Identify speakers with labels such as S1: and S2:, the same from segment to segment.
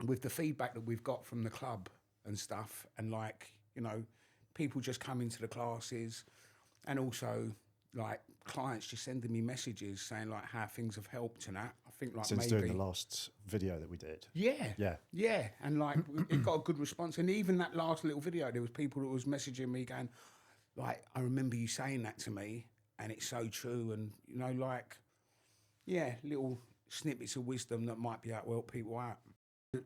S1: with the feedback that we've got from the club and stuff, and like, you know, people just come into the classes, and also like clients just sending me messages saying like how things have helped and that. I think like
S2: Since
S1: maybe
S2: doing the last video that we did.
S1: yeah, and like it got a good response. And even that last little video, there was people that was messaging me going like, I remember you saying that to me, and it's so true. And you know, like, yeah, little snippets of wisdom that might be able to help people out.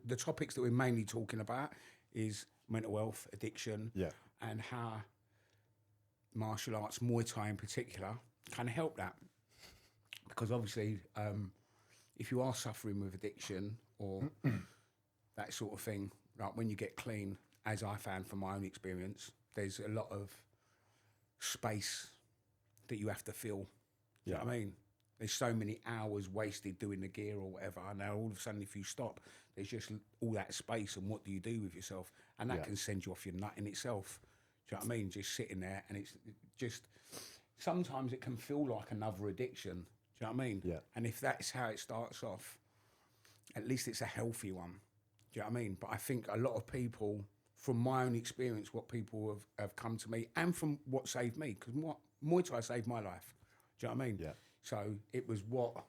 S1: The topics that we're mainly talking about is mental health, addiction, and how martial arts, Muay Thai in particular, can help that. Because obviously, if you are suffering with addiction or that sort of thing, like when you get clean, as I found from my own experience, there's a lot of space that you have to fill. Do you know what I mean? There's so many hours wasted doing the gear or whatever, and now all of a sudden, if you stop, there's just all that space, and what do you do with yourself? And that can send you off your nut in itself. Do you know what I mean? Just sitting there, and it's just, sometimes it can feel like another addiction. Do you know what I mean?
S2: Yeah.
S1: And if that's how it starts off, at least it's a healthy one. Do you know what I mean? But I think a lot of people, from my own experience, what people have come to me, and from what saved me, because Muay Thai saved my life. Do you know what I mean?
S2: Yeah.
S1: So it was what,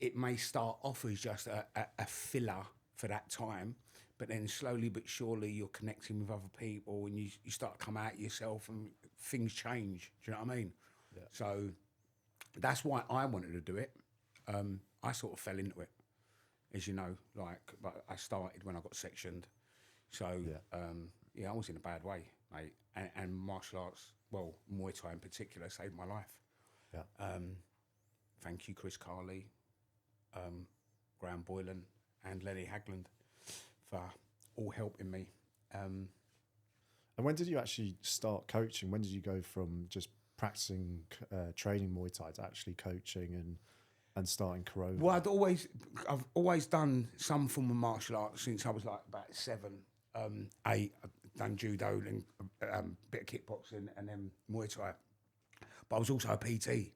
S1: it may start off as just a filler for that time, but then slowly but surely you're connecting with other people, and you start to come out yourself, and things change. Do you know what I mean?
S2: Yeah.
S1: So that's why I wanted to do it. I sort of fell into it, as you know, like, but I started when I got sectioned. So, I was in a bad way, mate. And martial arts, well, Muay Thai in particular, saved my life.
S2: Yeah.
S1: Thank you, Chris Carley, Graham Boylan, and Lenny Hagland for all helping me.
S2: And when did you actually start coaching? When did you go from just practicing training Muay Thai to actually coaching and starting Corova?
S1: Well, I've always done some form of martial arts since I was like about 7, 8. I've done judo and bit of kickboxing and then Muay Thai. But I was also a PT.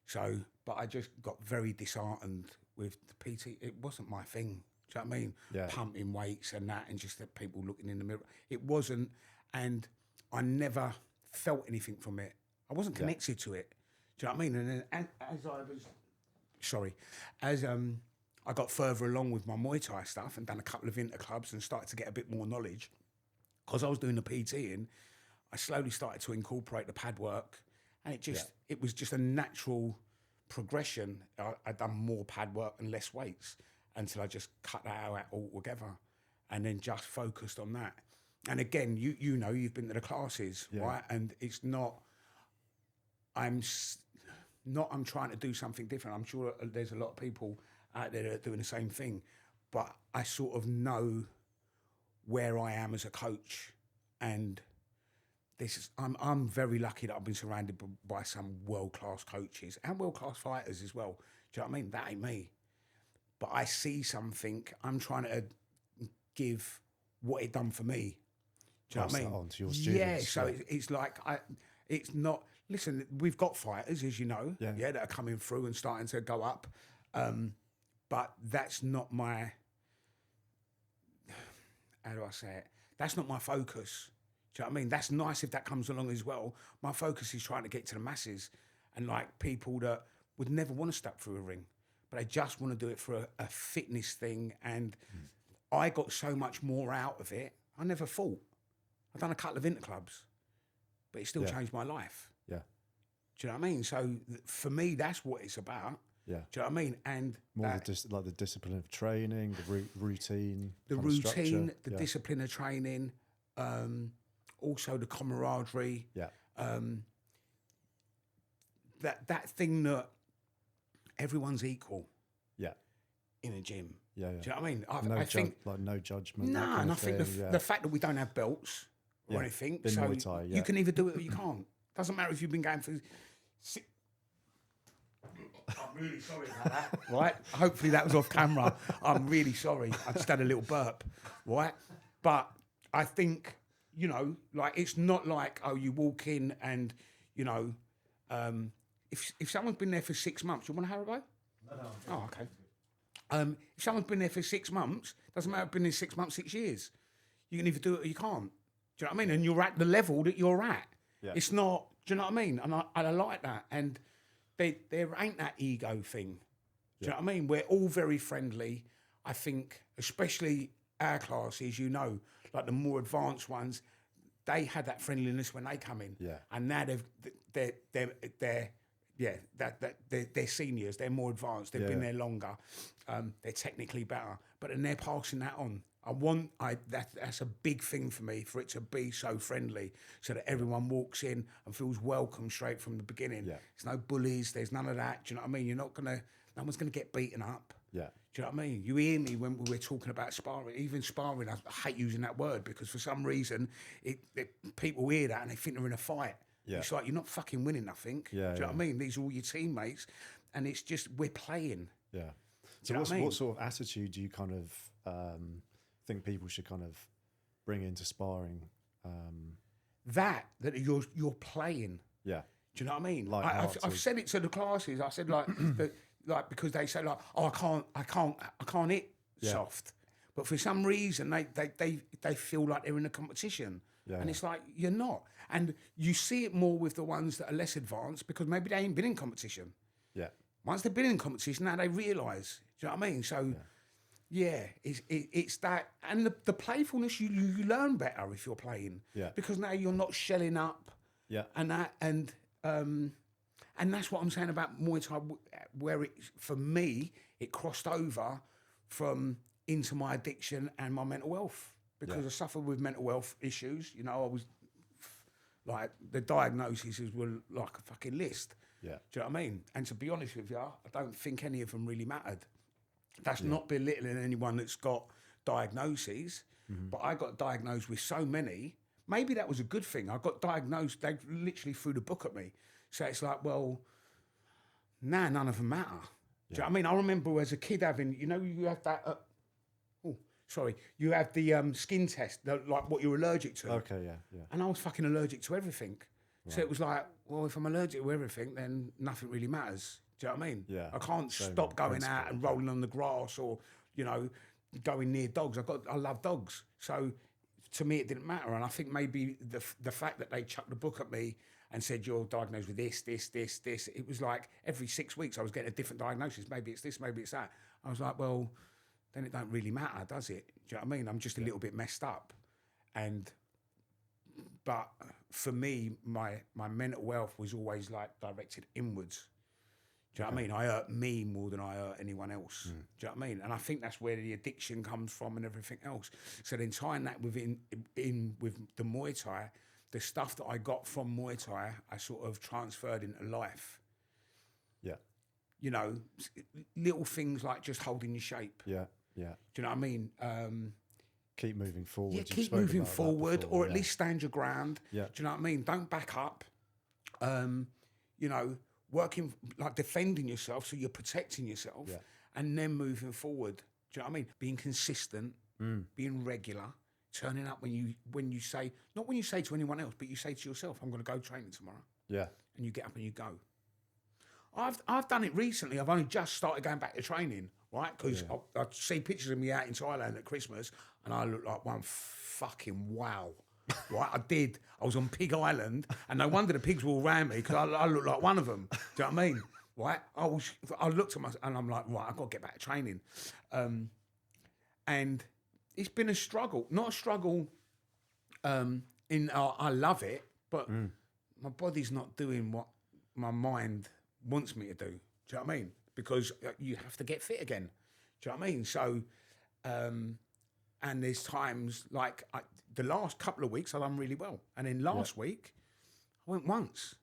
S1: So, but I just got very disheartened with the PT. It wasn't my thing. Do you know what I mean?
S2: Yeah.
S1: Pumping weights and that, and just the people looking in the mirror. It wasn't, and I never felt anything from it. I wasn't connected to it. Do you know what I mean? And then as I got further along with my Muay Thai stuff and done a couple of inter clubs and started to get a bit more knowledge, because I was doing the PTing, I slowly started to incorporate the pad work, and it was just a natural progression. I'd done more pad work and less weights until I just cut that out altogether, and then just focused on that. And again, you know, you've been to the classes, right? And it's not, I'm trying to do something different. I'm sure there's a lot of people out there that are doing the same thing, but I sort of know where I am as a coach, and I'm very lucky that I've been surrounded by some world-class coaches and world-class fighters as well. Do you know what I mean? That ain't me. But I see something, I'm trying to give what it done for me. Do you know what I mean?
S2: Pass that on to your students.
S1: Yeah, so it's like, it's not, listen, we've got fighters, as you know, that are coming through and starting to go up. But that's not my, how do I say it? That's not my focus. Do you know what I mean? That's nice if that comes along as well. My focus is trying to get to the masses, and like people that would never want to step through a ring, but they just want to do it for a fitness thing. And I got so much more out of it. I never thought. I've done a couple of interclubs, but it still changed my life.
S2: Yeah.
S1: Do you know what I mean? So for me, that's what it's about.
S2: Yeah.
S1: Do you know what I mean? And
S2: more like the discipline of training, the routine,
S1: the
S2: routine,
S1: the discipline of training, also the camaraderie.
S2: Yeah.
S1: That thing that everyone's equal.
S2: Yeah.
S1: In a gym.
S2: Yeah.
S1: Do you know what I mean?
S2: I think like no judgment.
S1: No,
S2: and
S1: I think the fact that we don't have belts or anything,
S2: in
S1: so
S2: Muay Thai,
S1: you can either do it or you can't. Doesn't matter if you've been going for. I'm really sorry about that. Right? Hopefully that was off camera. I'm really sorry. I just had a little burp. Right? But I think, you know, like, it's not like, oh, you walk in and, you know, if someone's been there for 6 months, you want a Haribo?
S3: No.
S1: Oh, okay. If someone's been there for 6 months, doesn't matter if been there 6 months, 6 years. You can either do it or you can't. Do you know what I mean? And you're at the level that you're at.
S2: Yeah.
S1: It's not, do you know what I mean? And I like that. And there ain't that ego thing. Do you know what I mean? We're all very friendly. I think, especially our classes, you know, like the more advanced ones, they had that friendliness when they come in.
S2: Yeah.
S1: And now they're seniors, they're more advanced, they've been there longer, they're technically better, but then they're passing that on. That's a big thing for me, for it to be so friendly, so that everyone walks in and feels welcome straight from the beginning.
S2: Yeah.
S1: There's no bullies, there's none of that. Do you know what I mean? No one's gonna get beaten up.
S2: Yeah.
S1: Do you know what I mean? You hear me when we're talking about sparring, even sparring, I hate using that word because for some reason people hear that and they think they're in a fight.
S2: Yeah.
S1: It's like, you're not fucking winning nothing.
S2: Yeah,
S1: Do you know what I mean? These are all your teammates and it's just, we're playing.
S2: Yeah.
S1: Do
S2: So
S1: you know what I mean?
S2: what sort of attitude do you kind of think people should kind of bring into sparring?
S1: That you're playing.
S2: Yeah.
S1: Do you know what I mean?
S2: Like
S1: I've said it to the classes. I said like, like because they say like, oh, I can't hit soft, but for some reason they feel like they're in a competition, and it's like you're not. And you see it more with the ones that are less advanced because maybe they ain't been in competition.
S2: Yeah.
S1: Once they've been in competition, now they realise. Do you know what I mean? So. Yeah, it's that, and the playfulness. You learn better if you're playing.
S2: Yeah.
S1: Because now you're not shelling up.
S2: Yeah.
S1: And that's what I'm saying about Muay Thai, where for me it crossed over from into my addiction and my mental health because I suffered with mental health issues. You know, I was like the diagnoses were like a fucking list.
S2: Yeah.
S1: Do you know what I mean? And to be honest with you, I don't think any of them really mattered. That's not belittling anyone that's got diagnoses, but I got diagnosed with so many. Maybe that was a good thing. I got diagnosed, they literally threw the book at me. So it's like, well, none of them matter. Do you know what I mean? I remember as a kid having, you know, you have that, you have the skin test, like what you're allergic to.
S2: Okay, yeah.
S1: And I was fucking allergic to everything. Right. So it was like, well, if I'm allergic to everything, then nothing really matters. Do you know what I mean?
S2: Yeah.
S1: I can't stop going out and rolling on the grass or, you know, going near dogs. I love dogs. So to me, it didn't matter. And I think maybe the fact that they chucked the book at me and said, you're diagnosed with this, it was like every 6 weeks I was getting a different diagnosis. Maybe it's this, maybe it's that. I was like, well, then it don't really matter, does it? Do you know what I mean? I'm just a little bit messed up. But for me, my mental health was always like directed inwards. Do you know what I mean? I hurt me more than I hurt anyone else. Do you know what I mean? And I think that's where the addiction comes from and everything else. So then tying that with the Muay Thai, the stuff that I got from Muay Thai, I sort of transferred into life.
S2: Yeah.
S1: You know, little things like just holding your shape.
S2: Yeah, yeah.
S1: Do you know what I mean?
S2: Keep moving forward.
S1: Yeah, keep moving forward, before, or at least stand your ground.
S2: Yeah.
S1: Do you know what I mean? Don't back up. You know, working, like defending yourself, so you're protecting yourself, and then moving forward. Do you know what I mean? Being consistent, being regular, turning up when you say, not when you say to anyone else, but you say to yourself, I'm going to go training tomorrow.
S2: Yeah.
S1: And you get up and you go. I've done it recently. I've only just started going back to training, right? Because I see pictures of me out in Thailand at Christmas, and I look like one fucking wow. Right, I did. I was on Pig Island, and no wonder the pigs were all around me because I looked like one of them. Do you know what I mean? Right? I looked at myself, and I'm like, right, I've got to get back to training. And it's been a struggle. Not a struggle I love it, but my body's not doing what my mind wants me to do. Do you know what I mean? Because you have to get fit again. Do you know what I mean? So, and there's times like the last couple of weeks I've done really well. And then last week I went once.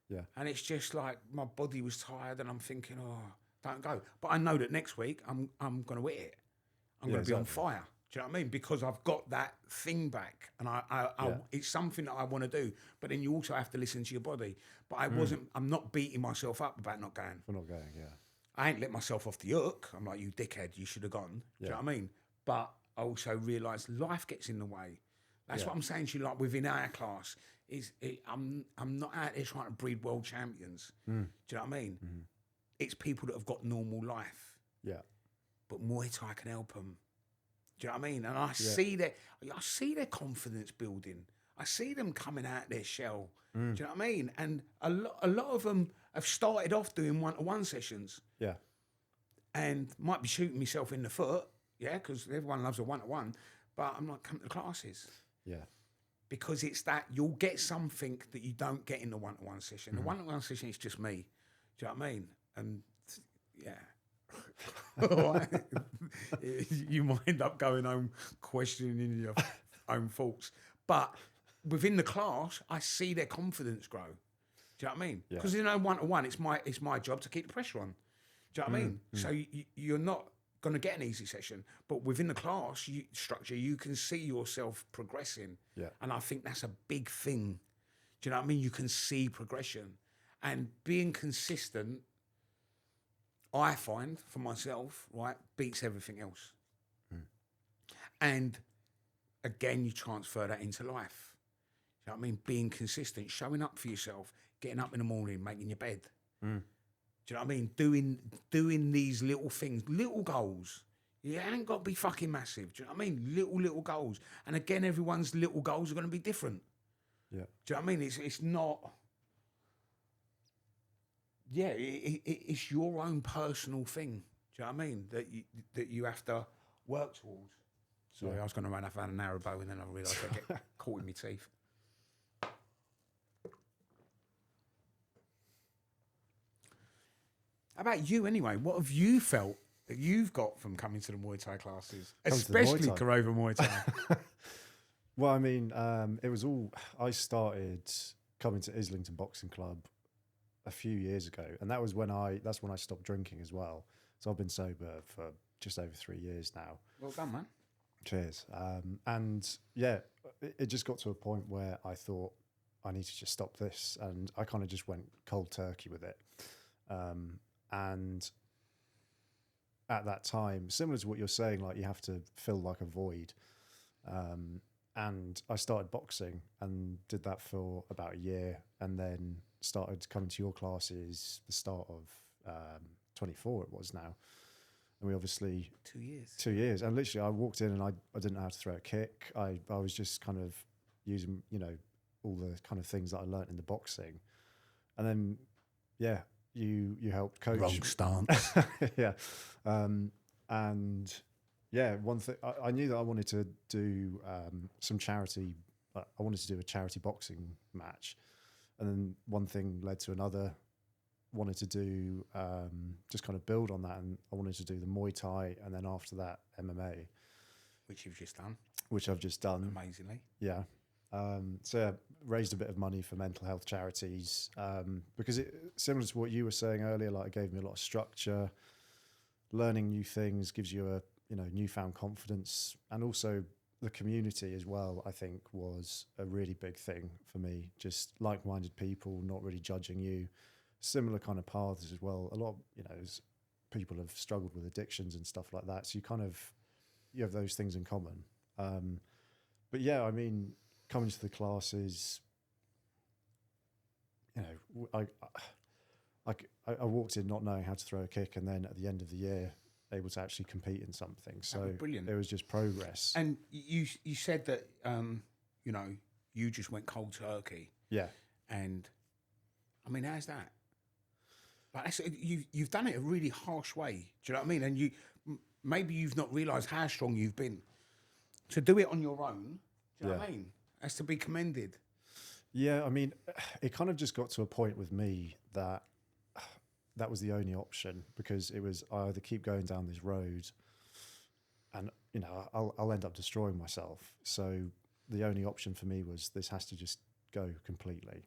S1: Yeah. And it's just like my body was tired and I'm thinking, oh, don't go. But I know that next week I'm going to hit it. I'm going to be on fire. Do you know what I mean? Because I've got that thing back, and it's something that I want to do. But then you also have to listen to your body. But I'm not beating myself up about not going.
S2: For not going, yeah.
S1: I ain't let myself off the hook. I'm like, you dickhead, you should have gone. Do you know what I mean? But I also realise life gets in the way. That's what I'm saying to you. Like within our class, I'm not out there trying to breed world champions. Do you know what I mean? It's people that have got normal life.
S2: Yeah.
S1: but Muay Thai can help them. Do you know what I mean? And I see their confidence building. I see them coming out their shell. Do you know what I mean? And a lot of them have started off doing one-to-one sessions.
S2: Yeah.
S1: And might be shooting myself in the foot, because everyone loves a one-to-one, but I'm not coming to the classes.
S2: Yeah.
S1: Because it's that you'll get something that you don't get in the one-to-one session. The one-to-one session is just me. Do you know what I mean? And you might end up going home questioning your own thoughts. But within the class, I see their confidence grow. Do you know what I mean?
S2: Yeah.
S1: Because one-to-one, it's my job to keep the pressure on. Do you know what I mean? So you're not going to get an easy session, but within the class structure, you can see yourself progressing.
S2: Yeah.
S1: And I think that's a big thing. Do you know what I mean? You can see progression, and being consistent, I find for myself, right, beats everything else. And again, you transfer that into life. Do you know what I mean? Being consistent, showing up for yourself, getting up in the morning, making your bed. Do you know what I mean? Doing these little things, little goals. You ain't got to be fucking massive. Do you know what I mean? Little goals. And again, everyone's little goals are going to be different.
S2: Yeah.
S1: Do you know what I mean? It's not. Yeah, it's your own personal thing. Do you know what I mean? That you have to work towards. Sorry, I was going to run off an arrow and then I realised I get caught in my teeth. How about you anyway? What have you felt that you've got from coming to the Muay Thai classes? Especially Kurova Muay Thai.
S2: Well, I mean, it was all... I started coming to Islington Boxing Club a few years ago, and that's when I stopped drinking as well. So I've been sober for just over 3 years now.
S1: Well done, man.
S2: Cheers. And yeah, it just got to a point where I thought I need to just stop this, and I kind of just went cold turkey with it. And at that time, similar to what you're saying, like you have to fill like a void. And I started boxing and did that for about a year, and then started coming to your classes the start of 24 it was now. And we obviously...
S1: 2 years.
S2: 2 years. And literally I walked in and I didn't know how to throw a kick. I was just kind of using, all the kind of things that I learnt in the boxing. And then, yeah, you helped coach.
S1: Wrong stance.
S2: Yeah. And yeah, one thing, I knew that I wanted to do some charity. I wanted to do a charity boxing match. And then one thing led to another. Wanted to do, just kind of build on that. And I wanted to do the Muay Thai, and then after that, MMA.
S1: Which you've just done.
S2: Which I've just done.
S1: Amazingly.
S2: Yeah. So yeah, raised a bit of money for mental health charities, because similar to what you were saying earlier, like it gave me a lot of structure. Learning new things gives you a newfound confidence, and also the community as well, I think, was a really big thing for me. Just like-minded people, not really judging you. Similar kind of paths as well. A lot of, people have struggled with addictions and stuff like that. So you have those things in common. But yeah, I mean, coming to the classes, I walked in not knowing how to throw a kick, and then at the end of the year, able to actually compete in something. So
S1: brilliant.
S2: It was just progress.
S1: And you said that you just went cold turkey.
S2: Yeah.
S1: And I mean, how's that? Like you've done it a really harsh way. Do you know what I mean? And maybe you've not realised how strong you've been. To do it on your own, do you know what I mean? That's to be commended.
S2: Yeah, I mean, it kind of just got to a point with me that was the only option, because it was I either keep going down this road and, I'll end up destroying myself. So the only option for me was this has to just go completely.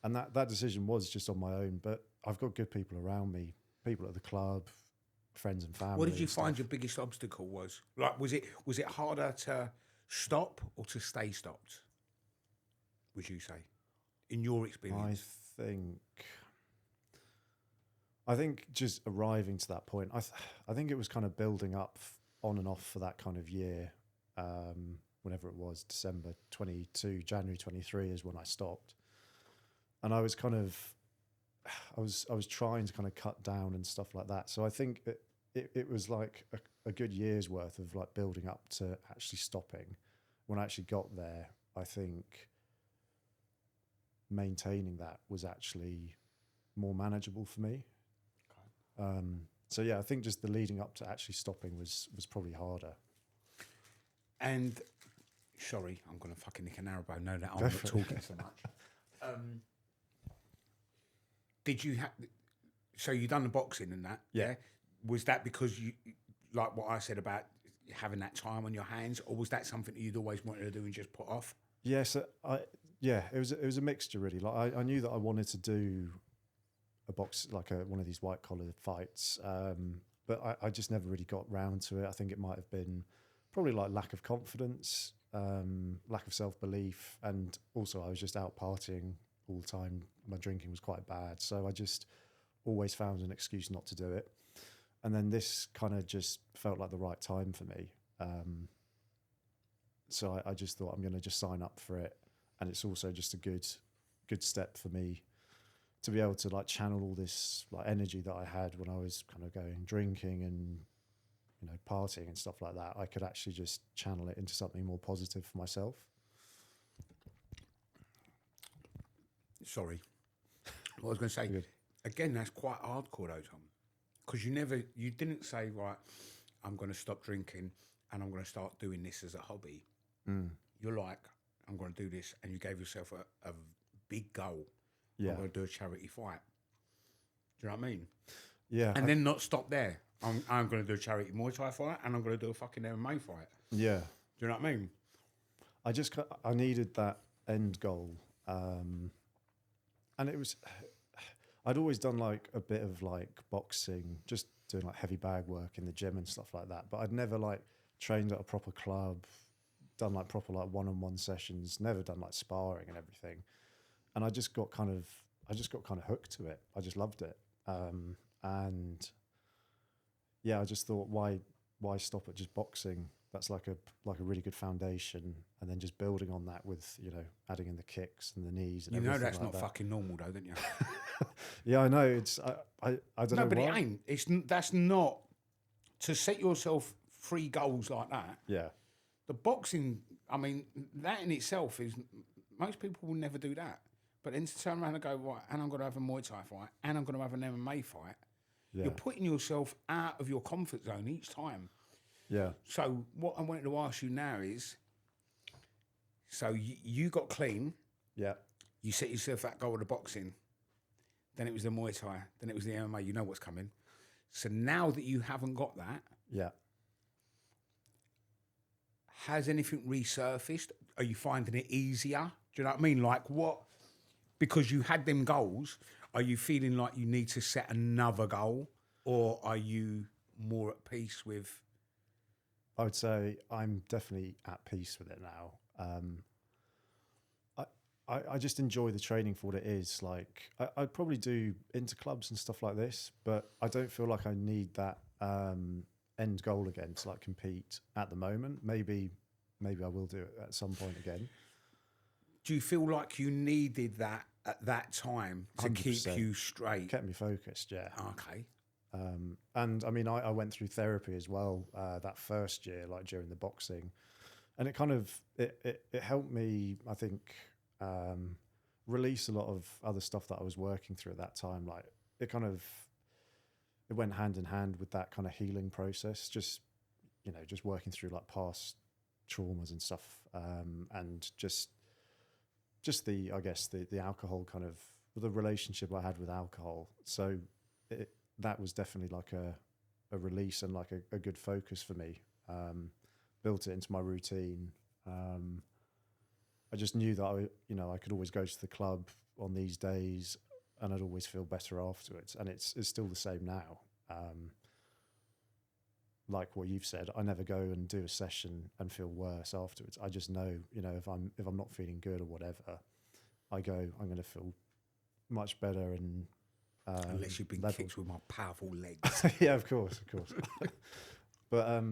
S2: And that decision was just on my own, but I've got good people around me, people at the club, friends and family.
S1: What did you find your biggest obstacle was? Like, was it harder to stop or to stay stopped, would you say, in your experience?
S2: I think just arriving to that point, I think it was kind of building up on and off for that kind of year, whenever it was, December 22, January 23 is when I stopped. And I was trying to kind of cut down and stuff like that. So I think it was like a good year's worth of like building up to actually stopping. When I actually got there, I think maintaining that was actually more manageable for me. Okay. So yeah, I think just the leading up to actually stopping was probably harder.
S1: And sorry, I'm gonna fucking nick an arrow. Know that I'm not talking so much. Did you have? So you done the boxing and that?
S2: Yeah.
S1: Was that because you, like what I said about having that time on your hands, or was that something that you'd always wanted to do and just put off?
S2: Yes, it was a mixture really. Like I knew that I wanted to do a box, like one of these white collar fights, but I just never really got round to it. I think it might have been probably like lack of confidence, lack of self belief, and also I was just out partying all the time. My drinking was quite bad, so I just always found an excuse not to do it. And then this kind of just felt like the right time for me. So I just thought I'm going to just sign up for it. And it's also just a good step for me to be able to like channel all this like energy that I had when I was kind of going drinking and, you know, partying and stuff like that. I could actually just channel it into something more positive for myself.
S1: Sorry. What I was going to say, again, that's quite hardcore though, Tom. Because you didn't say, right, I'm going to stop drinking and I'm going to start doing this as a hobby. You're like, I'm going to do this, and you gave yourself a big goal.
S2: Yeah.
S1: I'm going to do a charity fight. Do you know what I mean?
S2: Yeah.
S1: And then not stop there. I'm going to do a charity Muay Thai fight, and I'm going to do a fucking MMA fight.
S2: Yeah.
S1: Do you know what I mean?
S2: I needed that end goal. And it was, I'd always done like a bit of like boxing, just doing like heavy bag work in the gym and stuff like that. But I'd never like trained at a proper club, done like proper like one-on-one sessions, never done like sparring and everything. And I just got kind of hooked to it. I just loved it. And yeah, I just thought, why stop at just boxing? That's like a really good foundation, and then just building on that with, you know, adding in the kicks and the knees and everything.
S1: You know that's
S2: like
S1: not
S2: that.
S1: fucking normal though, don't you?
S2: Yeah, I know. It's I don't know.
S1: No, but
S2: why.
S1: it ain't. That's not to set yourself 3 goals like that.
S2: Yeah.
S1: The boxing, I mean, that in itself is, most people will never do that. But then to turn around and go, right, and I'm going to have a Muay Thai fight, and I'm going to have an MMA fight, you're putting yourself out of your comfort zone each time.
S2: Yeah.
S1: So what I wanted to ask you now is, so you got clean.
S2: Yeah.
S1: You set yourself that goal with the boxing. Then it was the Muay Thai. Then it was the MMA. You know what's coming. So now that you haven't got that,
S2: Yeah.
S1: has anything resurfaced? Are you finding it easier? Do you know what I mean? Like what? Because you had them goals, are you feeling like you need to set another goal, or are you more at peace with?
S2: I would say I'm definitely at peace with it now. I just enjoy the training for what it is. Like I'd probably do interclubs and stuff like this, but I don't feel like I need that end goal again to like compete at the moment. Maybe I will do it at some point again.
S1: Do you feel like you needed that at that time to
S2: 100%.
S1: keep you straight?
S2: Kept me focused, yeah.
S1: Okay.
S2: And I mean, I went through therapy as well that first year, like during the boxing, and it kind of it helped me, I think, release a lot of other stuff that I was working through at that time. Like it went hand in hand with that kind of healing process. Just, you know, just working through like past traumas and stuff, and just the, I guess the alcohol kind of, the relationship I had with alcohol. So that was definitely like a release and like a good focus for me. Built it into my routine. I just knew that I could always go to the club on these days and I'd always feel better afterwards. And it's still the same now. Like what you've said, I never go and do a session and feel worse afterwards. I just know, you know, if I'm not feeling good or whatever, I'm going to feel much better. And
S1: unless you've been kicked with my powerful legs.
S2: yeah, of course. But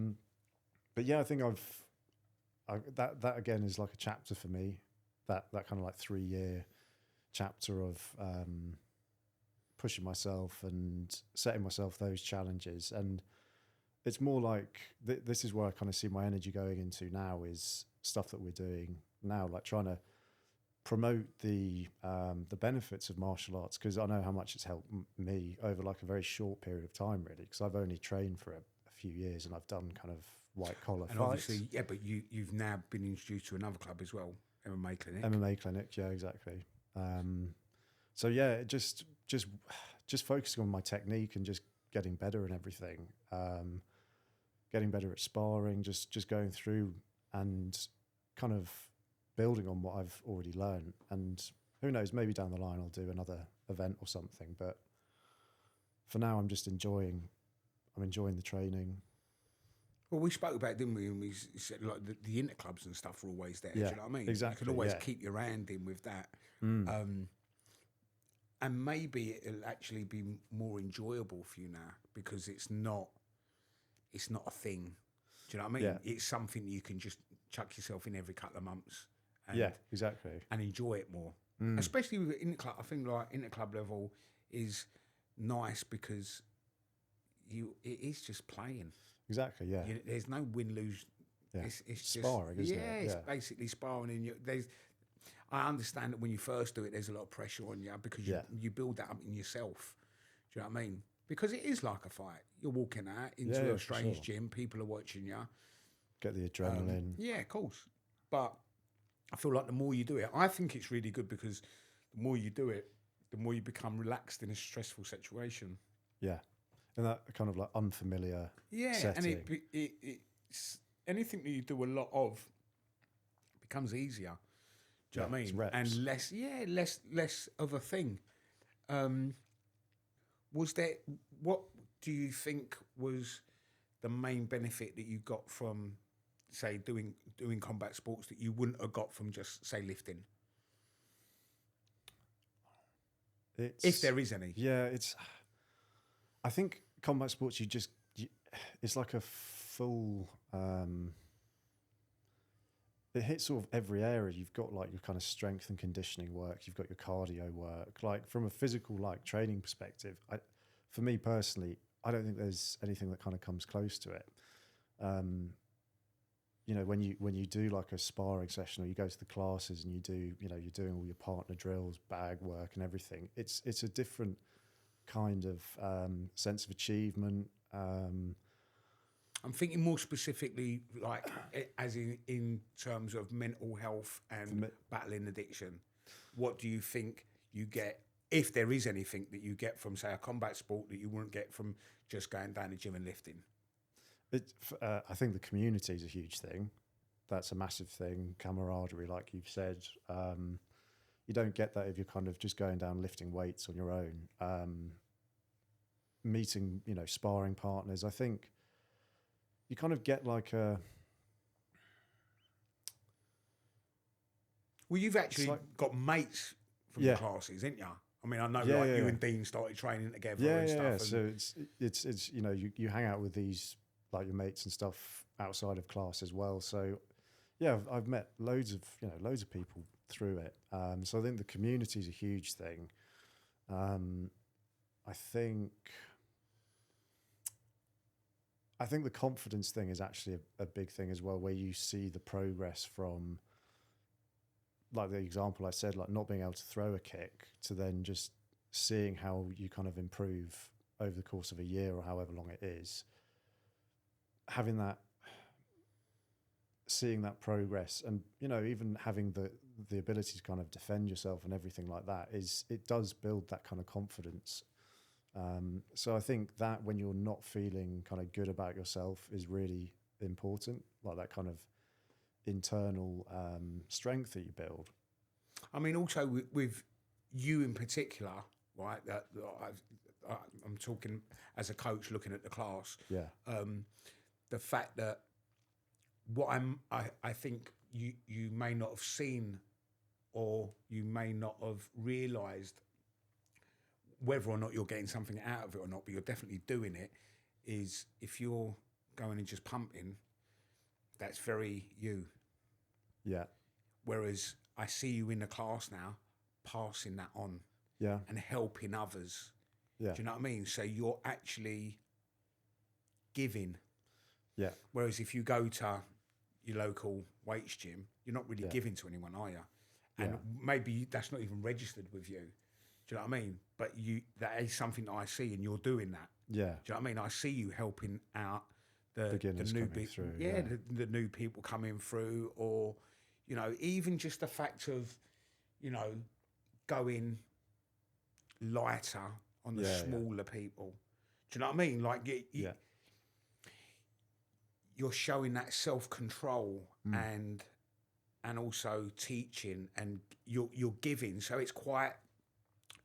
S2: yeah, I think that again is like a chapter for me. That kind of like 3-year chapter of pushing myself and setting myself those challenges. And it's more like this is where I kind of see my energy going into now, is stuff that we're doing now, like trying to promote the benefits of martial arts, because I know how much it's helped me over like a very short period of time, really, because I've only trained for a few years and I've done kind of white collar
S1: And
S2: fights.
S1: obviously, yeah, but you've now been introduced to another club as well, MMA Clinic.
S2: MMA clinic, yeah, exactly. So yeah, just focusing on my technique and just getting better and everything, getting better at sparring, just going through and kind of building on what I've already learned. And who knows, maybe down the line I'll do another event or something. But for now, I'm enjoying the training.
S1: Well, we spoke about it, didn't we? And we said like the interclubs and stuff are always there.
S2: Yeah,
S1: Do you know what I mean?
S2: exactly,
S1: You can always
S2: yeah.
S1: keep your hand in with that. And maybe it'll actually be more enjoyable for you now, because it's not a thing. Do you know what I mean?
S2: Yeah.
S1: It's something you can just chuck yourself in every couple of months. And,
S2: Yeah, exactly.
S1: And enjoy it more. Especially with interclub. I think like interclub level is nice because it is just playing.
S2: Exactly, yeah.
S1: There's no win-lose.
S2: Yeah.
S1: It's
S2: sparring,
S1: just,
S2: isn't it?
S1: It's
S2: Yeah.
S1: basically sparring. And I understand that when you first do it, there's a lot of pressure on you because you build that up in yourself. Do you know what I mean? Because it is like a fight. You're walking out into a strange gym. People are watching you.
S2: Get the adrenaline.
S1: Yeah, of course. But I feel like the more you do it, I think it's really good, because the more you do it, the more you become relaxed in a stressful situation.
S2: Yeah. And that kind of like unfamiliar setting.
S1: And it's anything that you do a lot of becomes easier. Do you know what I mean?
S2: Reps.
S1: And less of a thing. What do you think was the main benefit that you got from, say, doing combat sports that you wouldn't have got from just, say, lifting? If there is any.
S2: Yeah, I think combat sports, it's like a full, it hits sort of every area. You've got like your kind of strength and conditioning work. You've got your cardio work. Like from a physical like training perspective, for me personally, I don't think there's anything that kind of comes close to it. You know, when you do like a sparring session, or you go to the classes and you do, you know, you're doing all your partner drills, bag work and everything. It's a different kind of sense of achievement.
S1: I'm thinking more specifically, like as in terms of mental health and battling addiction. What do you think you get, if there is anything that you get from, say, a combat sport that you wouldn't get from just going down the gym and lifting?
S2: I think the community is a huge thing. That's a massive thing. Camaraderie, like you've said. You don't get that if you're kind of just going down lifting weights on your own. Meeting, you know, sparring partners. I think you kind of get like a...
S1: Well, you've actually got mates from the classes, ain't you? I mean, I know you and Dean started training together and stuff.
S2: Yeah. So it's you know, you hang out with these, like your mates and stuff outside of class as well. So yeah, I've met loads of people through it. So I think the community is a huge thing. I think the confidence thing is actually a big thing as well, where you see the progress from, like the example I said, like not being able to throw a kick, to then just seeing how you kind of improve over the course of a year or however long it is. Having that, seeing that progress, and you know, even having the ability to kind of defend yourself and everything like that, it does build that kind of confidence. So I think that when you're not feeling kind of good about yourself is really important, like that kind of internal strength that you build.
S1: I mean, also with you in particular, right? That I'm talking as a coach looking at the class.
S2: Yeah.
S1: The fact that I think you may not have seen, or you may not have realised whether or not you're getting something out of it or not, but you're definitely doing it, is if you're going and just pumping, that's very you.
S2: Yeah.
S1: Whereas I see you in the class now, passing that on.
S2: Yeah.
S1: And helping others.
S2: Yeah.
S1: Do you know what I mean? So you're actually giving.
S2: Yeah.
S1: Whereas if you go to your local weights gym, you're not really giving to anyone, are you? And maybe that's not even registered with you. Do you know what I mean? But that is something that I see, and you're doing that.
S2: Yeah.
S1: Do you know what I mean? I see you helping out the
S2: Beginners
S1: new
S2: coming through.
S1: the new people coming through, or even just the fact of going lighter on the smaller people. Do you know what I mean? Like you're showing that self-control and also teaching, and you're giving. So it's quite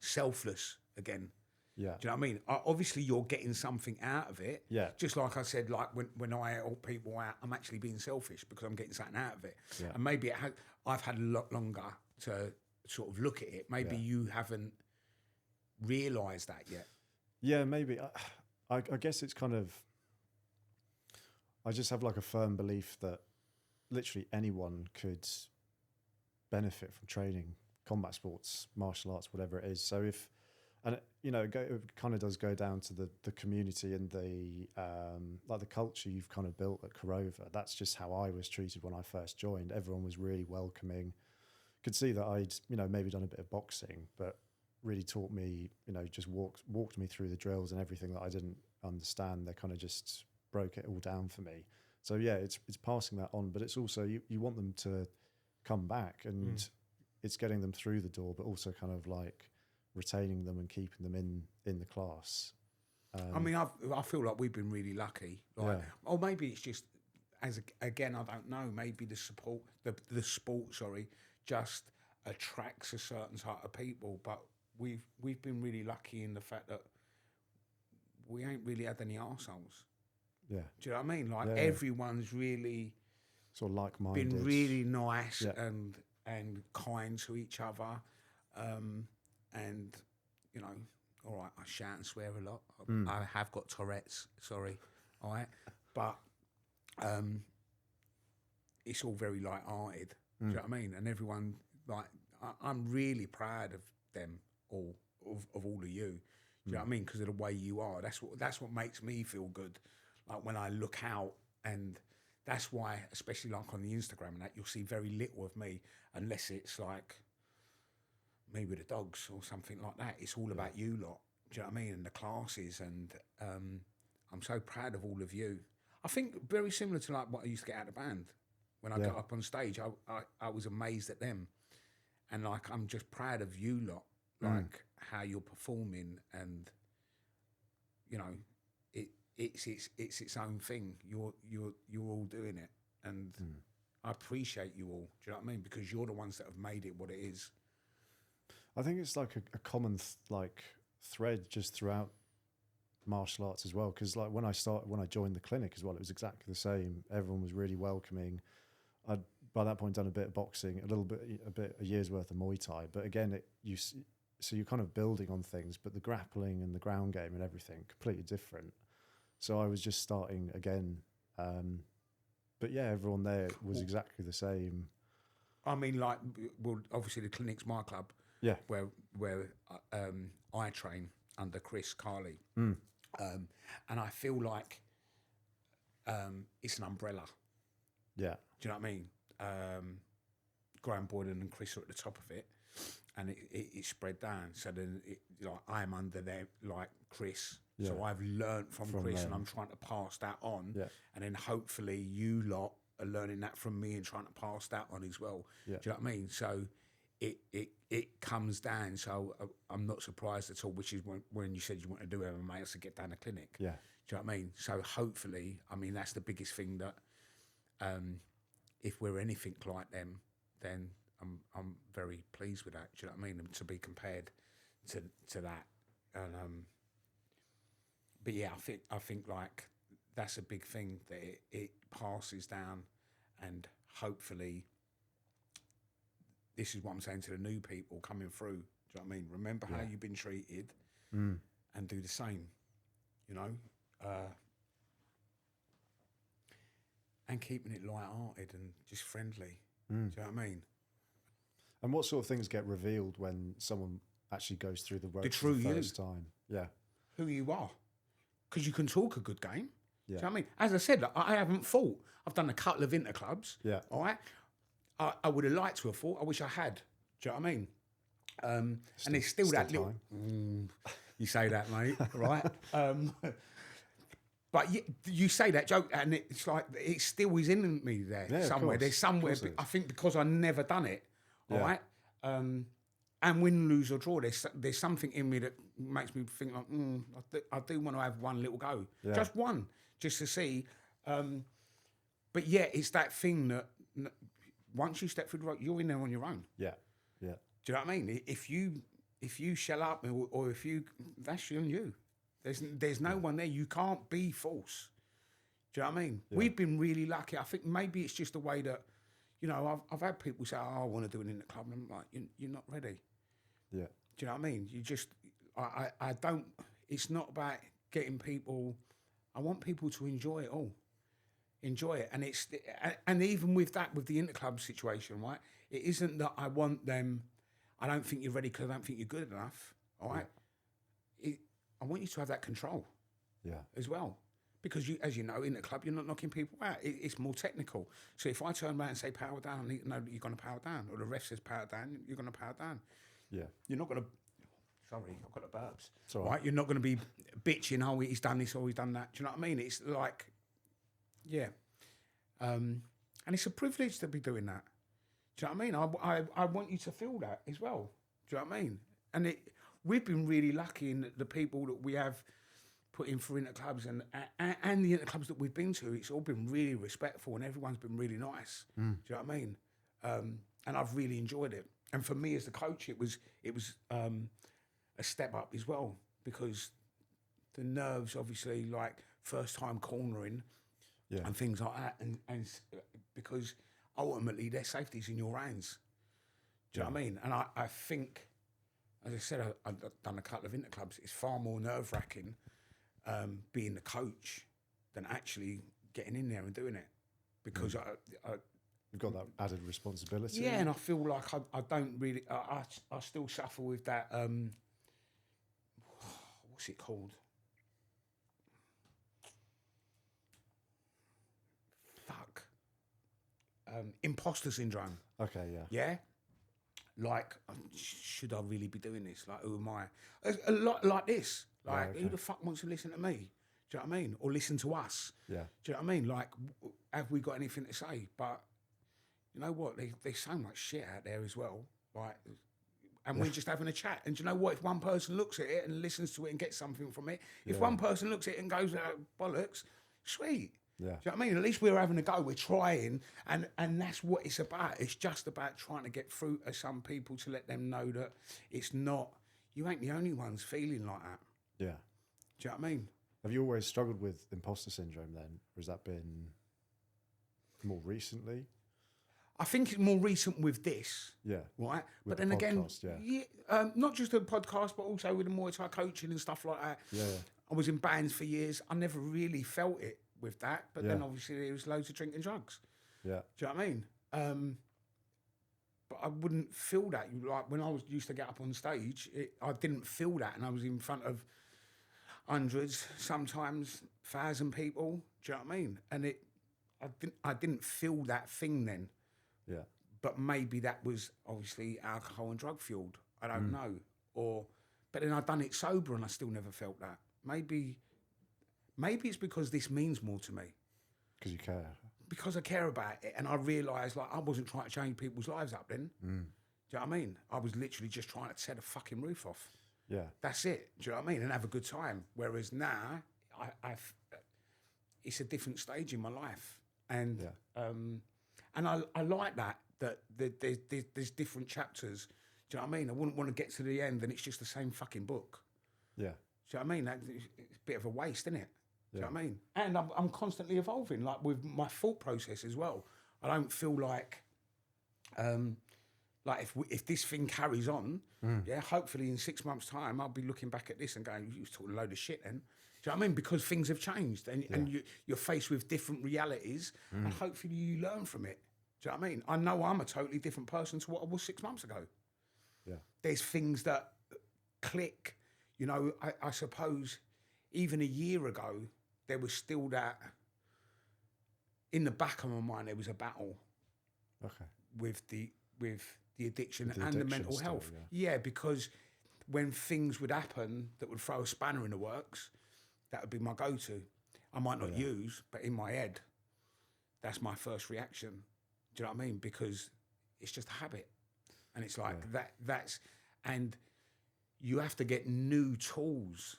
S1: selfless again.
S2: Yeah.
S1: Do you know what I mean? Obviously, you're getting something out of it.
S2: Yeah.
S1: Just like I said, like when I help people out, I'm actually being selfish because I'm getting something out of it.
S2: Yeah.
S1: And maybe I've had a lot longer to sort of look at it. Maybe you haven't realised that yet.
S2: Yeah, maybe. I guess it's kind of, I just have like a firm belief that literally anyone could benefit from training combat sports, martial arts, whatever it is. So if, and it kind of does go down to the community and the like the culture you've kind of built at Kurova. That's just how I was treated when I first joined. Everyone was really welcoming. Could see that I'd maybe done a bit of boxing, but really taught me, just walked me through the drills and everything that I didn't understand. They kind of just broke it all down for me. So yeah, it's passing that on, but it's also you want them to come back, and it's getting them through the door, but also kind of like retaining them and keeping them in the class.
S1: I mean, I feel like we've been really lucky. Like, or maybe it's just again, I don't know. Maybe the sport, just attracts a certain type of people. But we've been really lucky in the fact that we ain't really had any arseholes.
S2: Yeah.
S1: Do you know what I mean? Like everyone's really
S2: sort of like-minded,
S1: been really nice and kind to each other. And all right, I shout and swear a lot. I have got Tourette's, sorry. All right. But it's all very light-hearted. Do you know what I mean? And everyone, like, I'm really proud of them all, of all of you. Do you know what I mean? Because of the way you are. That's what makes me feel good. Like when I look out, and that's why, especially like on the Instagram and that, you'll see very little of me unless it's like me with the dogs or something like that. It's all about you lot. Do you know what I mean? And the classes, and I'm so proud of all of you. I think very similar to like what I used to get out of the band. When I got up on stage, I was amazed at them. And like, I'm just proud of you lot, like how you're performing, and it's its own thing. You're all doing it, and I appreciate you all. Do you know what I mean? Because you're the ones that have made it what it is.
S2: I think it's like a common thread just throughout martial arts as well. Because like when I joined the clinic as well, it was exactly the same. Everyone was really welcoming. I'd by that point done a bit of boxing, a year's worth of Muay Thai. But again, so you're kind of building on things, but the grappling and the ground game and everything completely different. So I was just starting again. But yeah, everyone there was exactly the same.
S1: I mean, like, well, obviously the clinic's my club.
S2: Yeah.
S1: Where I train under Chris Carley. And I feel like it's an umbrella.
S2: Yeah.
S1: Do you know what I mean? Graham Boyden and Chris are at the top of it, and it's spread down. So then, I'm under there, like Chris. Yeah. So I've learnt from Chris, them. And I'm trying to pass that on. Yeah. And then hopefully you lot are learning that from me and trying to pass that on as well. Yeah. Do you know what I mean? So it comes down. So I'm not surprised at all, which is when you said you want to do MMA, I said get down a clinic. Yeah. Do you know what I mean? So hopefully, I mean, that's the biggest thing that if we're anything like them, then I'm very pleased with that. Do you know what I mean? And to be compared to that. And but yeah, I think like that's a big thing, that it passes down, and hopefully this is what I'm saying to the new people coming through. Do you know what I mean? Remember how you've been treated, and do the same, and keeping it light-hearted and just friendly. Do you know what I mean?
S2: And what sort of things get revealed when someone actually goes through the ropes
S1: the true
S2: for the first time? Yeah.
S1: Who you are. Because you can talk a good game. Do you know what I mean? As I said, like, I haven't fought. I've done a couple of interclubs.
S2: Yeah.
S1: All right. I would have liked to have fought. I wish I had. Do you know what I mean? And there's still that little. You say that, mate. Right. But you say that joke, and it's like it still is in me there somewhere. There's somewhere. I think because I never done it. All right. And win, lose or draw, there's something in me that makes me think like, I do want to have one little go, just one, just to see. But yeah, it's that thing that once you step through the road, you're in there on your own.
S2: Yeah, yeah.
S1: Do you know what I mean? If you shell up or if you, that's on you. There's no one there. You can't be false. Do you know what I mean? Yeah. We've been really lucky. I think maybe it's just the way that, you know, I've had people say, "Oh, I want to do it in the club," and I'm like, "You're not ready."
S2: Yeah.
S1: Do you know what I mean? You just, I don't. It's not about getting people. I want people to enjoy it all. Enjoy it, and even with that, with the interclub situation, right? It isn't that I want them. I don't think you're ready because I don't think you're good enough. All right. I want you to have that control. Yeah. As well, because you, as you know, in the club, you're not knocking people out. It's more technical. So if I turn around and say power down, I need to know that you're going to power down, or the ref says power down, you're going to power down. Yeah. You're not going to. Sorry, I've got the burps. It's all right. You're not going to be bitching. Oh, he's done this or he's done that. Do you know what I mean? It's like, yeah. And it's a privilege to be doing that. Do you know what I mean? I want you to feel that as well. Do you know what I mean? And we've been really lucky in the people that we have put in for interclubs and the interclubs that we've been to. It's all been really respectful and everyone's been really nice. Do you know what I mean? And I've really enjoyed it. And for me as the coach, it was a step up as well, because the nerves, obviously, like first time cornering and things like that, and because ultimately their safety's in your hands. Do you know what I mean? And I think, as I said, I've done a couple of interclubs. It's far more nerve-wracking being the coach than actually getting in there and doing it, because
S2: you've got that added responsibility.
S1: Yeah, and I feel like I don't really. I still suffer with that. What's it called? Fuck. Imposter syndrome.
S2: Okay, yeah.
S1: Yeah? Like, should I really be doing this? Like, who am I? A lot like this. Like, who the fuck wants to listen to me? Do you know what I mean? Or listen to us? Yeah. Do you know what I mean? Like, have we got anything to say? But you know what? There's so much shit out there as well. Like, and we're just having a chat. And do you know what? If one person looks at it and listens to it and gets something from it, if one person looks at it and goes, bollocks, sweet. Yeah. Do you know what I mean? At least we're having a go. We're trying. And that's what it's about. It's just about trying to get through to some people to let them know that it's not, you ain't the only ones feeling like that. Yeah. Do you know what I mean?
S2: Have you always struggled with imposter syndrome then? Or has that been more recently?
S1: I think it's more recent with this, right? But then
S2: podcast,
S1: again, not just the podcast, but also with the Muay Thai coaching and stuff like that. Yeah. I was in bands for years. I never really felt it with that, but then obviously there was loads of drinking drugs. Yeah. Do you know what I mean? But I wouldn't feel that. Like when I used to get up on stage, I didn't feel that, and I was in front of hundreds, sometimes 1,000 people. Do you know what I mean? And I didn't feel that thing then. Yeah, but maybe that was obviously alcohol and drug fueled. I don't know. But then I've done it sober and I still never felt that. Maybe it's because this means more to me.
S2: Because you care.
S1: Because I care about it, and I realised like I wasn't trying to change people's lives up then. Do you know what I mean? I was literally just trying to tear the fucking roof off. Yeah, that's it. Do you know what I mean? And have a good time. Whereas now, it's a different stage in my life, and and I like that there's different chapters. Do you know what I mean? I wouldn't want to get to the end and it's just the same fucking book. Yeah. Do you know what I mean? It's a bit of a waste, isn't it? Do you know what I mean? And I'm constantly evolving, like with my thought process as well. I don't feel like if this thing carries on, hopefully in 6 months' time, I'll be looking back at this and going, you was talking a load of shit then. Do you know what I mean? Because things have changed and you're faced with different realities and hopefully you learn from it. Do you know what I mean? I know I'm a totally different person to what I was 6 months ago. Yeah. There's things that click. You know, I suppose even a year ago, there was still that, in the back of my mind, there was a battle
S2: Okay.
S1: with the addiction
S2: With the
S1: and the
S2: addiction
S1: mental
S2: still,
S1: health.
S2: yeah.
S1: Yeah, because when things would happen that would throw a spanner in the works, that would be my go-to. I might not use, but in my head, that's my first reaction. Do you know what I mean? Because it's just a habit. And it's like and you have to get new tools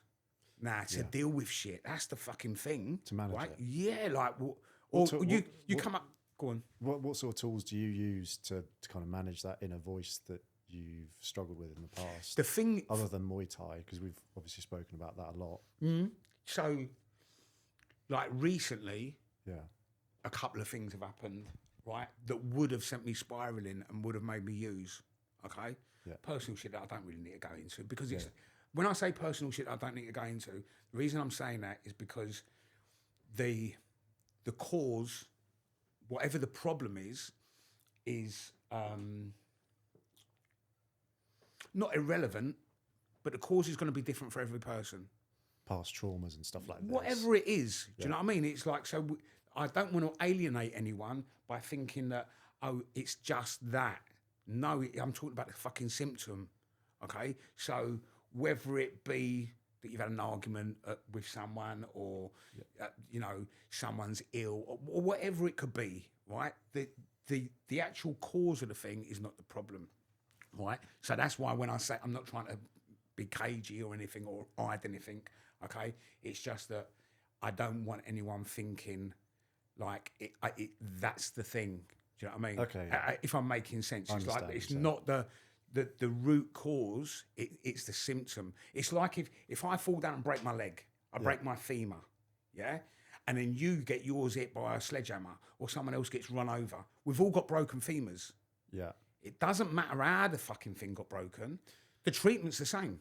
S1: now to deal with shit. That's the fucking thing.
S2: To manage
S1: right?
S2: it.
S1: Yeah, like, you come up, go on.
S2: What sort of tools do you use to kind of manage that inner voice that you've struggled with in the past?
S1: The thing,
S2: other than Muay Thai, because we've obviously spoken about that a lot.
S1: so, like recently,
S2: Yeah.
S1: a couple of things have happened, right, that would have sent me spiraling and would have made me use, okay?
S2: Yeah.
S1: Personal shit that I don't really need to go into, because it's, when I say personal shit I don't need to go into, the reason I'm saying that is because the cause, whatever the problem is not irrelevant, but the cause is going to be different for every person.
S2: Past traumas and stuff like that.
S1: Whatever it is, do you know what I mean? It's like, I don't want to alienate anyone by thinking that, oh, it's just that. No, I'm talking about the fucking symptom, okay? So whether it be that you've had an argument with someone, or, you know, someone's ill, or whatever it could be, right? The actual cause of the thing is not the problem, right? So that's why when I say, I'm not trying to be cagey or anything or hide anything, okay? It's just that I don't want anyone thinking like that's the thing. Do you know what I mean?
S2: Okay.
S1: If I'm making sense, it's like, it's
S2: so.
S1: not the root cause, it's the symptom. It's like if I fall down and break my leg, I break my femur, yeah? And then you get yours hit by a sledgehammer, or someone else gets run over. We've all got broken femurs.
S2: Yeah.
S1: It doesn't matter how the fucking thing got broken. The treatment's the same.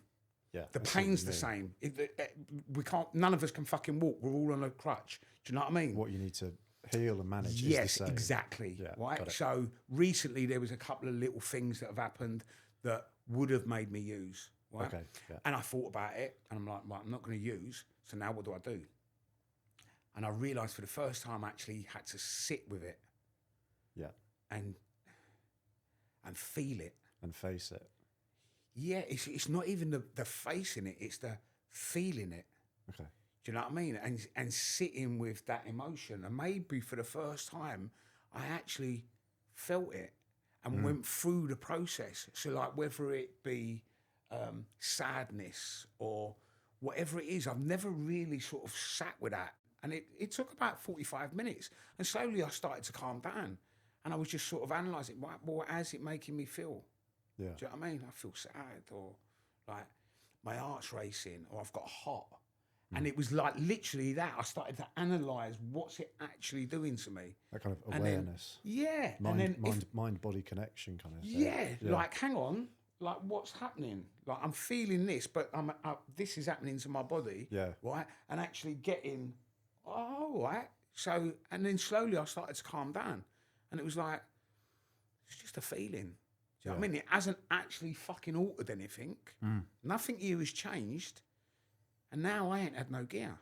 S2: Yeah.
S1: The pain's the same. We can't. None of us can fucking walk. We're all on a crutch. Do you know what I mean?
S2: What you need to heal and manage is the same.
S1: Exactly.
S2: Yeah,
S1: right.
S2: got it.
S1: So recently there was a couple of little things that have happened that would have made me use. Right.
S2: Okay. Yeah.
S1: And I thought about it, and I'm like, well, I'm not going to use. So now what do I do? And I realised for the first time I actually had to sit with it.
S2: Yeah.
S1: And feel it.
S2: And face it.
S1: Yeah, it's not even the facing it, it's the feeling it.
S2: Okay.
S1: Do you know what I mean? And sitting with that emotion. And maybe for the first time, I actually felt it and went through the process. So like whether it be sadness or whatever it is, I've never really sort of sat with that. And it took about 45 minutes. And slowly I started to calm down. And I was just sort of analysing, well, how's it making me feel?
S2: Yeah.
S1: Do you know what I mean? I feel sad, or like my heart's racing, or I've got hot. And it was like literally that. I started to analyse what's it actually doing to me.
S2: That kind of
S1: And then-
S2: awareness.
S1: Yeah. and then
S2: Mind-body connection kind of thing.
S1: yeah, like hang on, like what's happening? Like I'm feeling this, but this is happening to my body.
S2: Yeah.
S1: Right? And actually getting, oh, right. So, and then slowly I started to calm down. And it was like, it's just a feeling. Do you know what I mean? It hasn't actually fucking altered anything. Nothing here has changed. And now I ain't had no gear.